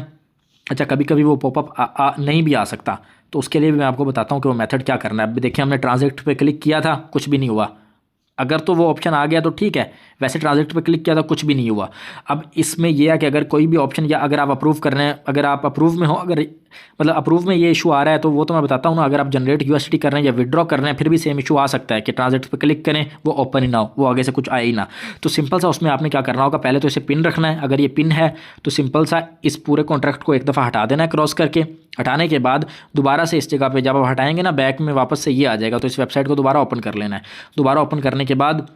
अच्छा, कभी कभी वो पॉपअप नहीं भी आ सकता, तो उसके लिए भी मैं आपको बताता हूँ कि वो मेथड क्या करना है। अब देखिए हमने ट्रांजेक्ट पे क्लिक किया था, कुछ भी नहीं हुआ। अगर तो वो ऑप्शन आ गया तो ठीक है, वैसे ट्रांजेक्ट पे क्लिक किया था कुछ भी नहीं हुआ। अब इसमें यह है कि अगर कोई भी ऑप्शन या अगर आप अप्रूव कर रहे हैं, अगर आप अप्रूव में हो, अगर मतलब अप्रूव में ये इशू आ रहा है तो वो तो मैं बताता हूँ ना। अगर आप जनरेट USDT कर रहे हैं या विड्रॉ कर रहे हैं फिर भी सेम इशू आ सकता है कि ट्रांजेक्ट पे क्लिक करें वो ओपन ही ना हो, वो आगे से कुछ आए ही ना। तो सिंपल सा उसमें आपने क्या करना होगा, पहले तो इसे पिन रखना है। अगर ये पिन है तो सिंपल सा इस पूरे कॉन्ट्रैक्ट को एक दफ़ा हटा देना है क्रॉस करके। हटाने के बाद दोबारा से इस जगह पे जब आप हटाएंगे ना, बैक में वापस से ये आ जाएगा, तो इस वेबसाइट को दोबारा ओपन कर लेना है। दोबारा ओपन करने के बाद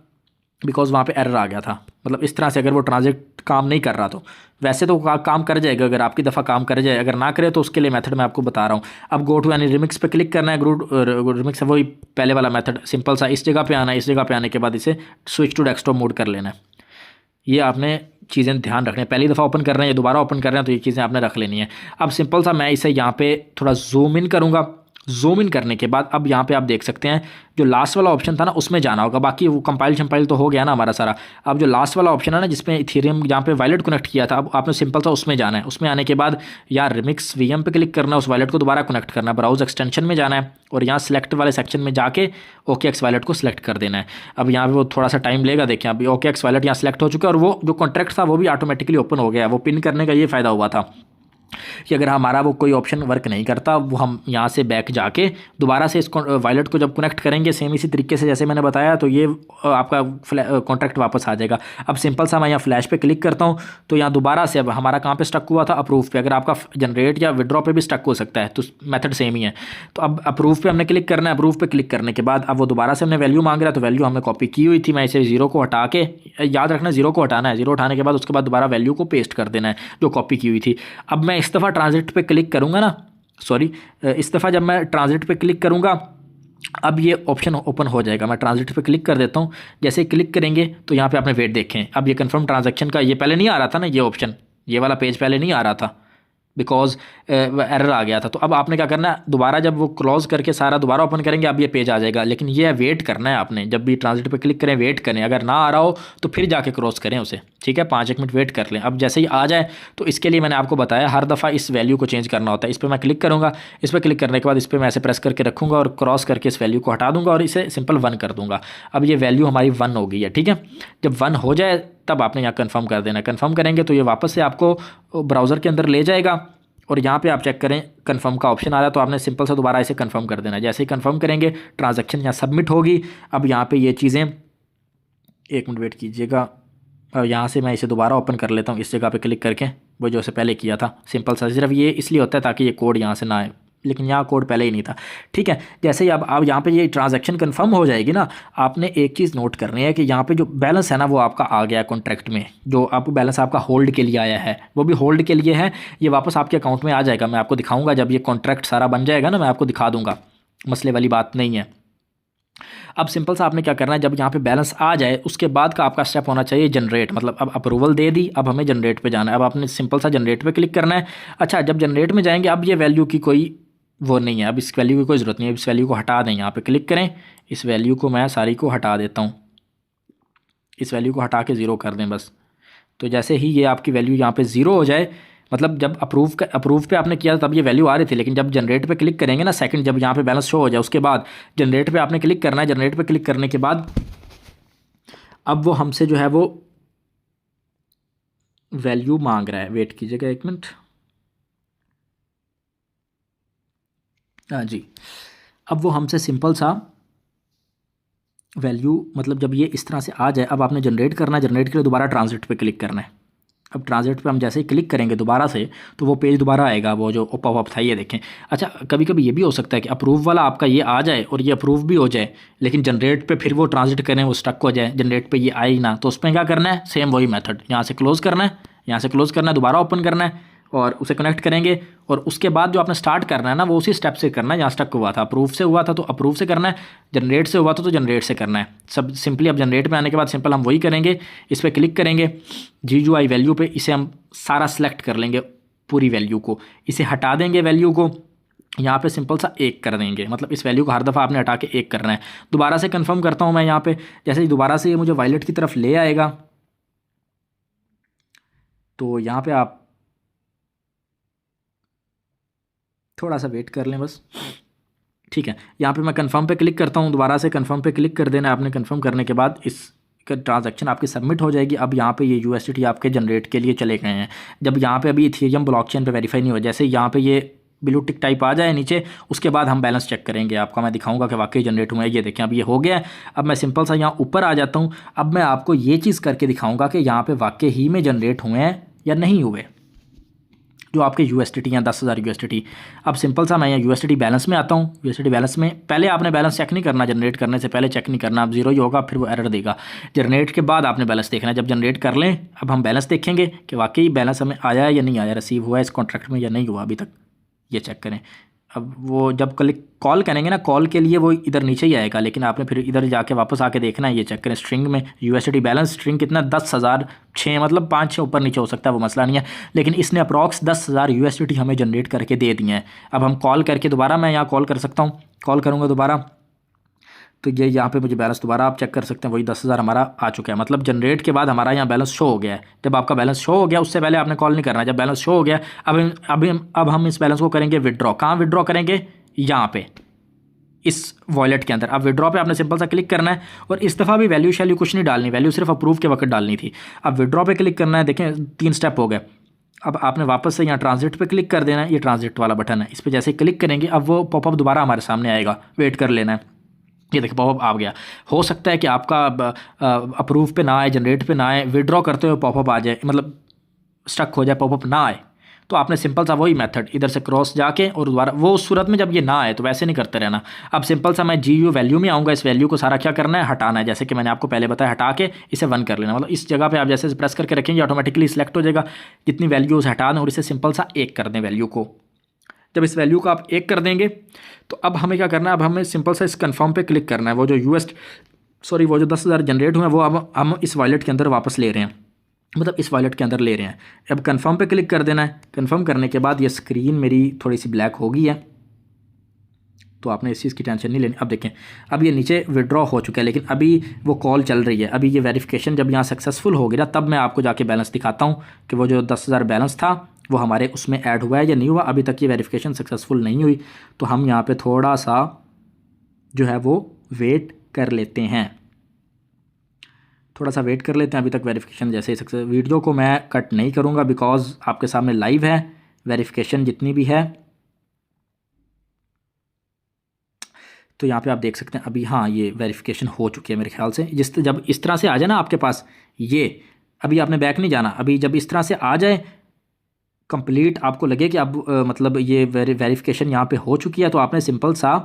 बिकॉज वहाँ पे एरर आ गया था, मतलब इस तरह से अगर वो ट्रांजेक्ट काम नहीं कर रहा तो वैसे तो काम कर जाएगा अगर आपकी दफ़ा काम कर जाए। अगर ना करे तो उसके लिए मेथड मैं आपको बता रहा हूँ। अब गो टू यानी रिमिक्स पे क्लिक करना है। रिमिक्स है वही पहले वाला मेथड, सिंपल सा इस जगह पे आना है। इस जगह पे आने के बाद इसे स्विच टू डेस्कटॉप मोड कर लेना है। ये आपने चीज़ें ध्यान रखनी है, पहली दफ़ा ओपन कर रहे हैं या दोबारा ओपन कर रहे हैं तो ये चीज़ें आपने रख लेनी है। अब सिंपल सा मैं इसे यहाँ पे थोड़ा जूम इन करूँगा। जूम इन करने के बाद अब यहाँ पे आप देख सकते हैं जो लास्ट वाला ऑप्शन था ना उसमें जाना होगा। बाकी वो कंपाइल शंपाइल तो हो गया ना हमारा सारा। अब जो लास्ट वाला ऑप्शन है ना जिसमें इथेरियम जहाँ पे वॉलेट कनेक्ट किया था, अब आपने सिंपल सा उसमें जाना है। उसमें आने के बाद यार रिमिक्स VM पे क्लिक करना है, उस वॉलेट को दोबारा कनेक्ट करना है, ब्राउज एक्सटेंशन में जाना है और यहाँ सेलेक्ट वाले सेक्शन में जाके OKX वॉलेट को सिलेक्ट कर देना है। अब यहाँ पे वो थोड़ा सा टाइम लेगा। देखिए अभी OKX वॉलेट यहाँ सेलेक्ट हो चुका है और वो जो कॉन्ट्रैक्ट था वो भी ऑटोमेटिकली ओपन हो गया है। वो पिन करने का ये फ़ायदा हुआ था कि अगर हमारा वो कोई ऑप्शन वर्क नहीं करता, वो हम यहाँ से बैक जाके दोबारा से इस वॉलेट को जब कनेक्ट करेंगे सेम इसी तरीके से जैसे मैंने बताया, तो ये आपका कॉन्ट्रैक्ट वापस आ जाएगा। अब सिंपल सा मैं यहाँ फ्लैश पे क्लिक करता हूँ तो यहाँ दोबारा से अब हमारा कहाँ पे स्टक हुआ था, अप्रूव पे। अगर आपका जनरेट या विड्रॉ पे भी स्टक हो सकता है तो मेथड सेम ही है। तो अब अप्रूव पे हमने क्लिक करना है। अप्रूव पे क्लिक करने के बाद अब वो दोबारा से हमने वैल्यू मांग रहा है, तो वैल्यू हमने कॉपी की हुई थी। मैं इसे जीरो को हटा के, याद रखना जीरो को हटाना है। जीरो हटाने के बाद उसके बाद दोबारा वैल्यू को पेस्ट कर देना है जो कॉपी की हुई थी। अब मैं इस दफ़ा ट्रांजिट पे क्लिक करूंगा ना, सॉरी इस दफ़ा जब मैं ट्रांजिट पे क्लिक करूंगा अब ये ऑप्शन ओपन हो जाएगा। मैं ट्रांजिट पे क्लिक कर देता हूँ। जैसे ही क्लिक करेंगे तो यहाँ पे आपने वेट देखें, अब ये कंफर्म ट्रांजैक्शन का ये पहले नहीं आ रहा था ना, ये ऑप्शन, ये वाला पेज पहले नहीं आ रहा था बिकॉज एरर आ गया था। तो अब आपने क्या करना है, दोबारा जब वो क्लोज करके सारा दोबारा ओपन करेंगे अब ये पेज आ जाएगा। लेकिन ये वेट करना है आपने, जब भी ट्रांजिट पे क्लिक करें वेट करें। अगर ना आ रहा हो तो फिर जाके क्रॉस करें उसे, ठीक है। 5-1 मिनट वेट कर लें। अब जैसे ही आ जाए तो इसके लिए मैंने आपको बताया हर दफ़ा इस वैल्यू को चेंज करना होता है। इस पर मैं क्लिक करूँगा, इस पर क्लिक करने के बाद इस पर मैं ऐसे प्रेस करके रखूँगा और क्रॉस करके इस वैल्यू को हटा दूँगा और इसे सिंपल 1 कर दूँगा। अब ये वैल्यू हमारी 1 हो गई है, ठीक है। जब 1 हो जाए तब आपने यहाँ कन्फर्म कर देना। कन्फर्म करेंगे तो ये वापस से आपको ब्राउज़र के अंदर ले जाएगा और यहाँ पे आप चेक करें कंफर्म का ऑप्शन आ रहा है, तो आपने सिंपल सा दोबारा इसे कंफर्म कर देना। जैसे ही कंफर्म करेंगे ट्रांजैक्शन यहाँ सबमिट होगी। अब यहाँ पे ये चीज़ें, एक मिनट वेट कीजिएगा। अब यहाँ से मैं इसे दोबारा ओपन कर लेता हूँ इस जगह पे क्लिक करके, वो जो से पहले किया था। सिंपल सा सिर्फ ये इसलिए होता है ताकि ये कोड यहाँ से ना आए, लेकिन यहाँ कोड पहले ही नहीं था, ठीक है। जैसे ही अब आप यहाँ पे ये ट्रांजैक्शन कंफर्म हो जाएगी ना, आपने एक चीज़ नोट करनी है कि यहाँ पे जो बैलेंस है ना वो आपका आ गया कॉन्ट्रैक्ट में। जो आपको बैलेंस आपका होल्ड के लिए आया है वो भी होल्ड के लिए है, ये वापस आपके अकाउंट में आ जाएगा। मैं आपको दिखाऊंगा जब ये कॉन्ट्रैक्ट सारा बन जाएगा ना, मैं आपको दिखा दूंगा, मसले वाली बात नहीं है। अब सिंपल सा आपने क्या करना है, जब यहाँ पे बैलेंस आ जाए उसके बाद का आपका स्टेप होना चाहिए जनरेट। मतलब अब अप्रूवल दे दी, अब हमें जनरेट पे जाना है। अब आपने सिंपल सा जनरेट पे क्लिक करना है। अच्छा, जब जनरेट में जाएंगे अब ये वैल्यू की कोई वो नहीं है, अब इस वैल्यू की कोई ज़रूरत नहीं है। इस वैल्यू को हटा दें, यहाँ पे क्लिक करें, इस वैल्यू को मैं सारी को हटा देता हूँ। इस वैल्यू को हटा के ज़ीरो कर दें बस। तो जैसे ही ये आपकी वैल्यू यहाँ पे ज़ीरो हो जाए, मतलब जब अप्रूव पे आपने किया तब ये वैल्यू आ रही थी, लेकिन जब जनरेट पे क्लिक करेंगे ना सेकंड, जब यहाँ पे बैलेंस शो हो जाए उसके बाद जनरेट पे आपने क्लिक करना है। जनरेट पे क्लिक करने के बाद अब वो हमसे जो है वो वैल्यू मांग रहा है। वेट कीजिएगा 1 मिनट। हाँ जी, अब वो हमसे सिंपल सा वैल्यू मतलब जब ये इस तरह से आ जाए, अब आपने जनरेट करना है। जनरेट के लिए दोबारा ट्रांजिट पे क्लिक करना है। अब ट्रांजिट पे हम जैसे ही क्लिक करेंगे दोबारा से, तो वो पेज दोबारा आएगा, वो जो पॉपअप था ये देखें। अच्छा, कभी कभी ये भी हो सकता है कि अप्रूव वाला आपका ये आ जाए और ये अप्रूव भी हो जाए, लेकिन जनरेट पे फिर वो ट्रांजिट करें वो स्टक हो जाए, जनरेट पे ये आए ही ना। तो उस पर क्या करना है, सेम वही मेथड, यहाँ से क्लोज़ करना है, यहाँ से क्लोज़ करना है, दोबारा ओपन करना है और उसे कनेक्ट करेंगे। और उसके बाद जो आपने स्टार्ट करना है ना, वो उसी स्टेप से करना है जहाँ स्टक हुआ था। अप्रूव से हुआ था तो अप्रूव से करना है, जनरेट से हुआ था तो जनरेट से करना है। सब सिंपली अब जनरेट में आने के बाद सिंपल हम वही करेंगे। इस पर क्लिक करेंगे, GUI वैल्यू पे इसे हम सारा सेलेक्ट कर लेंगे, पूरी वैल्यू को। इसे हटा देंगे वैल्यू को, यहाँ पे सिंपल सा 1 कर देंगे। मतलब इस वैल्यू को हर दफ़ा आपने हटा के 1 करना है। दोबारा से कंफर्म करता हूँ मैं यहाँ पे, जैसे ही दोबारा से ये मुझे वायलेट की तरफ ले आएगा, तो यहाँ पे आप थोड़ा सा वेट कर लें बस। ठीक है, यहाँ पे मैं कंफर्म पे क्लिक करता हूँ। दोबारा से कंफर्म पे क्लिक कर देना आपने। कंफर्म करने के बाद इस ट्रांजैक्शन आपकी सबमिट हो जाएगी। अब यहाँ पे ये USDT आपके जनरेट के लिए चले गए हैं। जब यहाँ पे अभी इथेरियम ब्लॉकचेन पे वेरीफाई नहीं हुआ, जैसे यहाँ पे ये ब्लू टिक टाइप आ जाए नीचे, उसके बाद हम बैलेंस चेक करेंगे। आपका मैं दिखाऊंगा कि वाकई जनरेट हुआ है। ये देखें, अब ये हो गया है। अब मैं सिंपल सा यहाँ ऊपर आ जाता हूँ। अब मैं आपको ये चीज़ करके दिखाऊंगा कि यहाँ पे वाकई ही में जनरेट हुए हैं या नहीं हुए, जो आपके USDT हैं 10,000 USDT। अब सिंपल सा मैं यहाँ USDT बैलेंस में आता हूँ। USDT बैलेंस में पहले आपने बैलेंस चेक नहीं करना, जनरेट करने से पहले चेक नहीं करना। अब जीरो ही होगा, फिर वो एरर देगा। जनरेट के बाद आपने बैलेंस देखना है। जब जनरेट कर लें, अब हम बैलेंस देखेंगे कि वाकई बैलेंस हमें आया है या नहीं आया, रिसीव हुआ है इस कॉन्ट्रैक्ट में या नहीं हुआ अभी तक, ये चेक करें। अब वो जब कॉल करेंगे ना, कॉल के लिए वो इधर नीचे ही आएगा, लेकिन आपने फिर इधर जाके वापस आके देखना है। ये चेक करें स्ट्रिंग में USDT बैलेंस, स्ट्रिंग कितना 10,006, मतलब 5-6 ऊपर नीचे हो सकता है, वो मसला नहीं है। लेकिन इसने अप्रॉक्स 10,000 USDT हमें जनरेट करके दे दिए हैं। अब हम कॉल करके दोबारा, मैं यहाँ कॉल कर सकता हूँ, कॉल करूँगा दोबारा, तो ये यहाँ पे मुझे बैलेंस दोबारा आप चेक कर सकते हैं, वही 10,000 हमारा आ चुका है। मतलब जनरेट के बाद हमारा यहाँ बैलेंस शो हो गया है। जब आपका बैलेंस शो हो गया, उससे पहले आपने कॉल नहीं करना है। जब बैलेंस शो हो गया, अब हम इस बैलेंस को करेंगे विड्रॉ। कहाँ विड्रॉ करेंगे, यहाँ पे इस वॉलेट के अंदर। अब विड्रॉ पे आपने सिंपल सा क्लिक करना है और इस दफ़ा भी वैल्यू शैल्यू कुछ नहीं डालनी, वैल्यू सिर्फ अप्रूव के वक्त डालनी थी। अब विड्रॉ पे क्लिक करना है, देखें 3 स्टेप हो गए। अब आपने वापस से यहाँ ट्रांजिट पे क्लिक कर देना है, ये ट्रांजिट वाला बटन है, इस पर जैसे क्लिक करेंगे अब वो पॉपअप दोबारा हमारे सामने आएगा, वेट कर लेना है। ये देखिए पॉपअप आ गया। हो सकता है कि आपका अप्रूव पे ना आए, जनरेट पे ना आए, विड्रॉ करते हुए पॉपअप आ जाए, मतलब स्टक हो जाए, पॉपअप ना आए। तो आपने सिंपल सा वही मेथड इधर से क्रॉस जाके और दोबारा, वो उस सूरत में जब ये ना आए तो वैसे नहीं करते रहना। अब सिंपल सा मैं GU वैल्यू में आऊँगा, इस वैल्यू को सारा क्या करना है, हटाना है। जैसे कि मैंने आपको पहले बताया, हटा के इसे 1 कर लेना। मतलब इस जगह पे आप जैसे प्रेस करके रखेंगे ऑटोमेटिकली सिलेक्ट हो जाएगा। जितनी वैल्यू उसे हटा दें और इसे सिंपल सा 1 कर दें वैल्यू को। जब इस वैल्यू को आप 1 कर देंगे, तो अब हमें क्या करना है, अब हमें सिंपल सा इस कन्फर्म पे क्लिक करना है। वो जो वो जो 10,000 जनरेट हुए हैं वो अब हम इस वॉलेट के अंदर वापस ले रहे हैं, मतलब इस वॉलेट के अंदर ले रहे हैं। अब कन्फर्म पे क्लिक कर देना है। कन्फर्म करने के बाद ये स्क्रीन मेरी थोड़ी सी ब्लैक हो गई है, तो आपने इस चीज़ की टेंशन नहीं लेनी। अब देखें, अब ये नीचे विड्रॉ हो चुका है, लेकिन अभी वो कॉल चल रही है। अभी ये वेरिफिकेशन जब यहाँ सक्सेसफुल हो गया, तब मैं आपको जाके बैलेंस दिखाता हूँ कि वो जो 10,000 बैलेंस था वो हमारे उसमें ऐड हुआ है या नहीं हुआ। अभी तक ये वेरिफिकेशन सक्सेसफुल नहीं हुई, तो हम यहाँ पे थोड़ा सा जो है वो वेट कर लेते हैं, थोड़ा सा वेट कर लेते हैं। अभी तक वेरिफिकेशन जैसे ही सक्सेस, वीडियो को मैं कट नहीं करूँगा बिकॉज आपके सामने लाइव है वेरिफिकेशन जितनी भी है। तो यहाँ पे आप देख सकते हैं अभी, हाँ ये वेरिफिकेशन हो चुकी है मेरे ख्याल से। जब इस तरह से आ जाए ना आपके पास, ये अभी आपने बैक नहीं जाना, अभी जब इस तरह से आ जाए कंप्लीट, आपको लगे कि अब मतलब ये वेरिफिकेशन यहाँ पे हो चुकी है, तो आपने सिंपल सा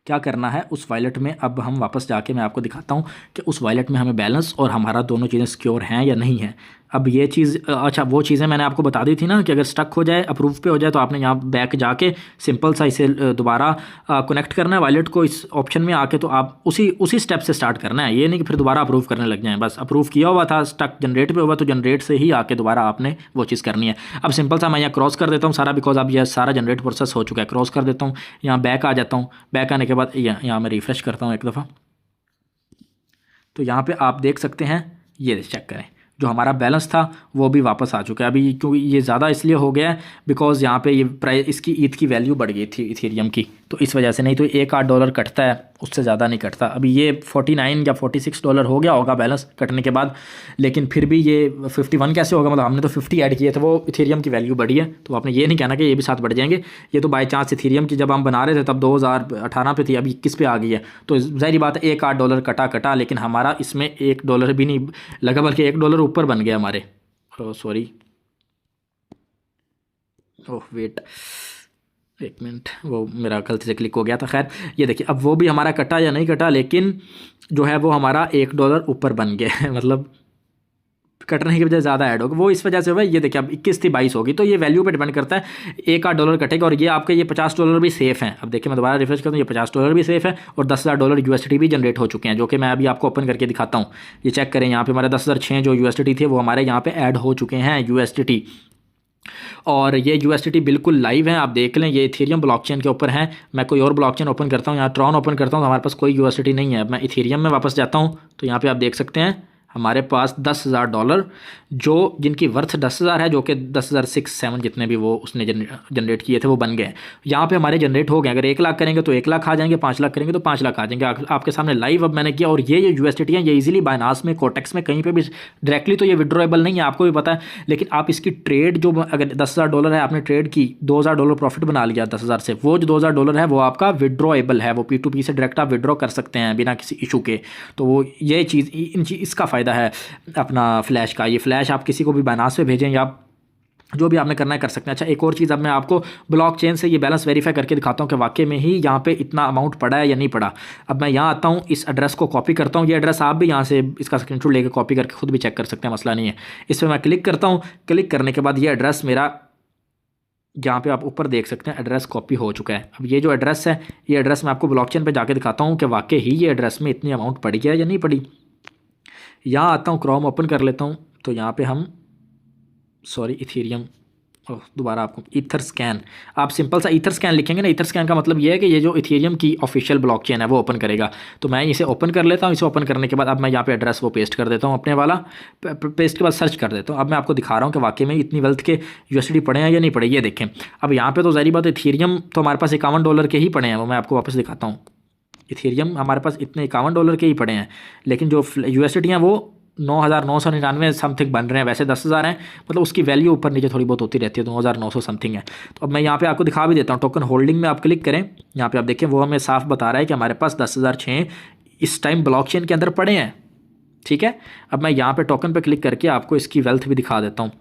क्या करना है, उस वॉलेट में अब हम वापस जाके मैं आपको दिखाता हूँ कि उस वॉलेट में हमें बैलेंस और हमारा दोनों चीज़ें सिक्योर हैं या नहीं है। अब ये चीज़, अच्छा वो चीज़ें मैंने आपको बता दी थी ना कि अगर स्टक हो जाए, अप्रूव पे हो जाए, तो आपने यहाँ बैक जाके सिंपल सा इसे दोबारा कनेक्ट करना है वॉलेट को इस ऑप्शन में आके। तो आप उसी स्टेप से स्टार्ट करना है, ये नहीं कि फिर दोबारा अप्रूव करने लग जाएँ। बस अप्रूव किया हुआ था, स्टक जनरेट पे हुआ, तो जनरेट से ही आके दोबारा आपने वो चीज़ करनी है। अब सिंपल सा मैं यहाँ क्रॉस कर देता हूँ सारा, बिकॉज अब यह सारा जनरेट प्रोसेस हो चुका है। क्रॉस कर देता हूँ, यहाँ बैक आ जाता हूँ। बैक आने के बाद यहाँ मैं रिफ्रेश करता हूँ एक दफ़ा, तो यहाँ पे आप देख सकते हैं, ये चेक करें जो हमारा बैलेंस था वो भी वापस आ चुका है। अभी क्योंकि ये ज़्यादा इसलिए हो गया है बिकॉज यहाँ पे ये प्राइस इसकी ईथ की वैल्यू बढ़ गई थी इथेरियम की, तो इस वजह से, नहीं तो $1-8 कटता है, उससे ज़्यादा नहीं कटता। अभी ये 49 या $46 हो गया होगा बैलेंस कटने के बाद, लेकिन फिर भी ये 51 कैसे होगा, मतलब हमने तो 50 ऐड किए थे, वो इथेरियम की वैल्यू बढ़ी है, तो आपने ये नहीं कहना कि ये भी साथ बढ़ जाएंगे। ये तो बाई चांस इथेरियम की जब हम बना रहे थे तब 2018 पे थी, अभी 21 पे आ गई है, तो ज़ाहिर बात है $1-8 कटा, लेकिन हमारा इसमें $1 भी नहीं लगा, बल्कि $1 ऊपर बन गया हमारे। सॉरी, ओह वेट, एक मिनट, वो मेरा गलती से क्लिक हो गया था। खैर ये देखिए, अब वो भी हमारा कटा या नहीं कटा, लेकिन जो है वो हमारा $1 ऊपर बन गया है, मतलब कटने की वजह ज़्यादा ऐड होगा, वो इस वजह से हुआ। ये देखिए अब 21 थी 22 होगी, तो ये वैल्यू पे डिपेंड करता है। $1-8 कटेगा, और ये आपके ये $50 भी सेफ़ हैं। अब देखिए मैं दोबारा रिफ्रेश करता हूँ, ये $50 भी सेफ़ है, और $10,000 USDT भी जनरेट हो चुके हैं, जो कि मैं अभी आपको ओपन करके दिखाता हूँ। ये चेक करें, यहाँ पे हमारे 10,006 जो USDT थे वो हमारे यहाँ पे ऐड हो चुके हैं USDT, और ये USDT बिल्कुल लाइव है, आप देख लें। ये इथेरियम ब्लॉकचेन के ऊपर है। मैं कोई और ब्लॉकचेन ओपन करता हूँ, यहाँ ट्रॉन ओपन करता हूँ, तो हमारे पास कोई USDT नहीं है। अब मैं इथेरियम में वापस जाता हूँ, तो यहाँ पे आप देख सकते हैं हमारे पास $10,000 जो जिनकी वर्थ 10,000 है, जो कि 10,006-7 जितने भी वो उसने जनरेट किए थे वो बन गए। यहाँ पे हमारे जनरेट हो गए। अगर 1 लाख करेंगे तो 1 लाख आ जाएंगे, 5 लाख करेंगे तो 5 लाख आ जाएंगे। आपके सामने लाइव अब मैंने किया, और ये USDT हैं, ये इजीली बाइनास में, कोटेक्स में, कहीं पे भी डायरेक्टली तो ये विड्रॉएबल नहीं है, आपको भी पता है, लेकिन आप इसकी ट्रेड जो, अगर $10,000 है, आपने ट्रेड की, $2,000 प्रॉफिट बना लिया 10,000 से, वो जो $2,000 है वो आपका विड्रॉएबल है, वो P2P से डायरेक्ट आप विड्रॉ कर सकते हैं बिना किसी इशू के। तो वो ये चीज़, इसका फ़ायदा है अपना फ्लैश का। ये फ्लैश आप किसी को भी बाइनास पे भेजें, या जो भी आपने करना है कर सकते हैं। अच्छा, एक और चीज़, अब मैं आपको ब्लॉकचेन से ये बैलेंस वेरीफाई करके दिखाता हूँ कि वाकई में ही यहाँ पे इतना अमाउंट पड़ा है या नहीं पड़ा। अब मैं यहाँ आता हूँ, इस एड्रेस को कॉपी करता हूँ। ये एड्रेस आप भी यहाँ से इसका स्क्रीनशॉट लेके कॉपी करके खुद भी चेक कर सकते हैं, मसला नहीं है। इस पर मैं क्लिक करता हूँ। क्लिक करने के बाद ये एड्रेस मेरा, जहाँ पे आप ऊपर देख सकते हैं, एड्रेस कॉपी हो चुका है। अब ये जो एड्रेस है, ये एड्रेस मैं आपको ब्लॉकचेन पे जाके दिखाता हूँ कि वाकई ही ये एड्रेस में इतनी अमाउंट पड़ी है या नहीं पड़ी। यहाँ आता हूँ, क्रोम ओपन कर लेता हूँ, तो यहाँ पे हम, सॉरी, इथेरियम, दोबारा आपको ईथर स्कैन, आप सिंपल सा ईथर स्कैन लिखेंगे ना। ईथर स्कैन का मतलब ये है कि ये जो इथेरियम की ऑफिशियल ब्लॉकचेन है वो ओपन करेगा। तो मैं इसे ओपन कर लेता हूँ। इसे ओपन करने के बाद अब मैं यहाँ पे एड्रेस वो पेस्ट कर देता हूँ अपने वाला, पेस्ट के बाद सर्च कर देता हूँ। अब मैं आपको दिखा रहा हूँ कि वाकई में इतनी वेल्थ के USDT पड़े हैं या नहीं पड़े। ये देखें, अब यहाँ पर तो ज़ाहिर बात है इथेरियम तो हमारे पास $51 के ही पड़े हैं, वो मैं आपको वापस दिखाता हूँ। इथेरियम हमारे पास इतने $51 के ही पड़े हैं, लेकिन जो USDT हैं वो 9,999 समथिंग बन रहे हैं। वैसे 10,000 हैं, मतलब उसकी वैल्यू ऊपर नीचे थोड़ी बहुत होती रहती है, तो 9,900 समथिंग है। तो अब मैं यहाँ पे आपको दिखा भी देता हूँ। टोकन होल्डिंग में आप क्लिक करें, यहाँ पे आप देखें वो हमें साफ बता रहा है कि हमारे पास 10,006 इस टाइम ब्लॉकचेन के अंदर पड़े हैं। ठीक है, अब मैं यहाँ पर टोकन पर क्लिक करके आपको इसकी वेल्थ भी दिखा देता हूँ।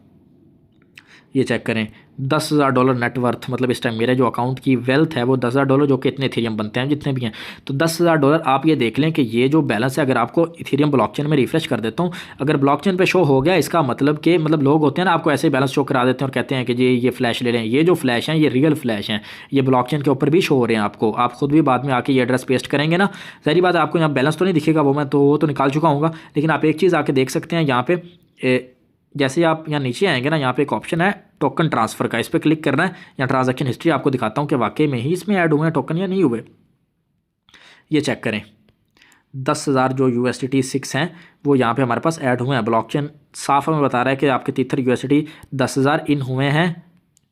ये चेक करें, $10,000 नेटवर्थ, मतलब इस टाइम मेरे जो अकाउंट की वेल्थ है वो $10,000, जो कि इतने इथेरियम बनते हैं जितने भी हैं, तो $10,000 आप ये देख लें कि ये जो बैलेंस है, अगर आपको इथेरियम ब्लॉकचेन में रिफ्रेश कर देता हूँ, अगर ब्लॉकचेन पे शो हो गया, इसका मतलब कि, मतलब लोग होते हैं ना, आपको ऐसे बैलेंस शो करा देते हैं और कहते हैं कि ये फ्लैश ले लें। ये जो फ्लैश हैं ये रियल फ्लैश हैं, ये ब्लॉकचेन के ऊपर भी शो हो रहे हैं आपको। आप खुद भी बाद में आके ये एड्रेस पेस्ट करेंगे ना, सारी बात आपको यहाँ बैलेंस तो नहीं दिखेगा, वो मैं तो निकाल चुका हूँ, लेकिन आप एक चीज़ आके देख सकते हैं यहाँ पे, जैसे आप यहाँ नीचे आएंगे ना, यहाँ पे एक ऑप्शन है टोकन ट्रांसफ़र का, इस पर क्लिक करना है। यहाँ ट्रांजैक्शन हिस्ट्री आपको दिखाता हूँ कि वाकई में ही इसमें ऐड हुए हैं टोकन या नहीं हुए। ये चेक करें, 10,000 जो USDT 6 हैं वो यहाँ पे हमारे पास ऐड हुए हैं। ब्लॉकचेन साफ हमें बता रहा है कि आपके तीथर USDT 10,000 इन हुए हैं,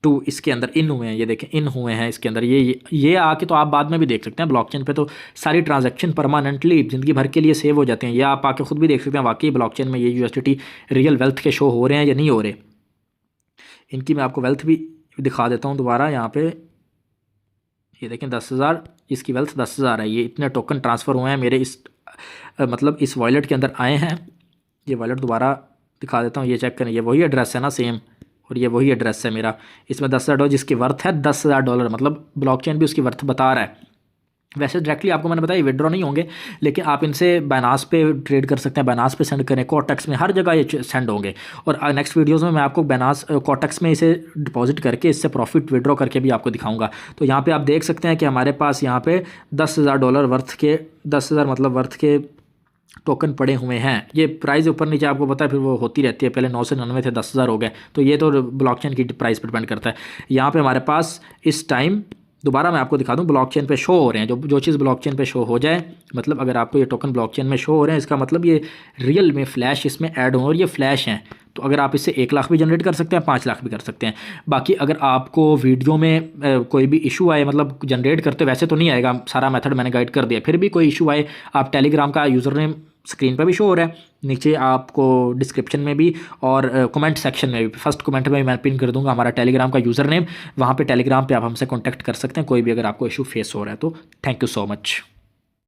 टू इसके अंदर इन हुए हैं। ये देखें, इन हुए हैं इसके अंदर। ये आके तो आप बाद में भी देख सकते हैं, ब्लॉकचेन पे तो सारी ट्रांजैक्शन परमानेंटली ज़िंदगी भर के लिए सेव हो जाते हैं। ये आप आके खुद भी देख सकते हैं वाकई ब्लॉकचेन में ये USDT रियल वेल्थ के शो हो रहे हैं या नहीं हो रहे। इनकी मैं आपको वेल्थ भी दिखा देता हूँ दोबारा। यहाँ पे ये देखें, 10,000, इसकी वेल्थ 10,000 है। ये इतने टोकन ट्रांसफ़र हुए हैं मेरे इस, मतलब इस वॉलेट के अंदर आए हैं। ये वॉलेट दोबारा दिखा देता हूँ, ये चेक करें, ये वही एड्रेस है ना सेम, और ये वही एड्रेस है मेरा। इसमें $10,000 जिसकी वर्थ है $10,000, मतलब ब्लॉकचेन भी उसकी वर्थ बता रहा है। वैसे डायरेक्टली आपको मैंने बताया विड्रॉ नहीं होंगे, लेकिन आप इनसे बाइनास पे ट्रेड कर सकते हैं, बाइनास पे सेंड करें, कोटेक्स में, हर जगह ये सेंड होंगे। और नेक्स्ट वीडियोस में मैं आपको बाइनास कोटेक्स में इसे डिपॉजिट करके इससे प्रॉफिट विड्रॉ करके भी आपको दिखाऊंगा। तो यहाँ पे आप देख सकते हैं कि हमारे पास यहाँ पे $10,000 वर्थ के, 10,000 मतलब वर्थ के टोकन पड़े हुए हैं। ये प्राइस ऊपर नीचे आपको पता है फिर वो होती रहती है, पहले 999 थे 10,000 हो गए, तो ये तो ब्लॉकचेन की प्राइस पर डिपेंड करता है। यहाँ पे हमारे पास इस टाइम दोबारा मैं आपको दिखा दूं, ब्लॉकचेन पे शो हो रहे हैं, जो चीज़ ब्लॉकचेन पे शो हो जाए, मतलब अगर आपको ये टोकन ब्लॉकचेन में शो हो रहे हैं, इसका मतलब ये रियल में फ्लैश इसमें ऐड हो और ये फ्लैश हैं। तो अगर आप इससे 1 लाख भी जनरेट कर सकते हैं, 5 लाख भी कर सकते हैं। बाकी अगर आपको वीडियो में कोई भी इशू आए, मतलब जनरेट करते वैसे तो नहीं आएगा, सारा मेथड मैंने गाइड कर दिया, फिर भी कोई इशू आए, आप टेलीग्राम का यूज़र नेम स्क्रीन पर भी शो हो रहा है, नीचे आपको डिस्क्रिप्शन में भी और कमेंट सेक्शन में भी, फर्स्ट कमेंट में मैं पिन कर दूंगा हमारा टेलीग्राम का यूज़र नेम, वहाँ पे टेलीग्राम पे आप हमसे कांटेक्ट कर सकते हैं कोई भी अगर आपको इशू फेस हो रहा है तो। Thank you so much.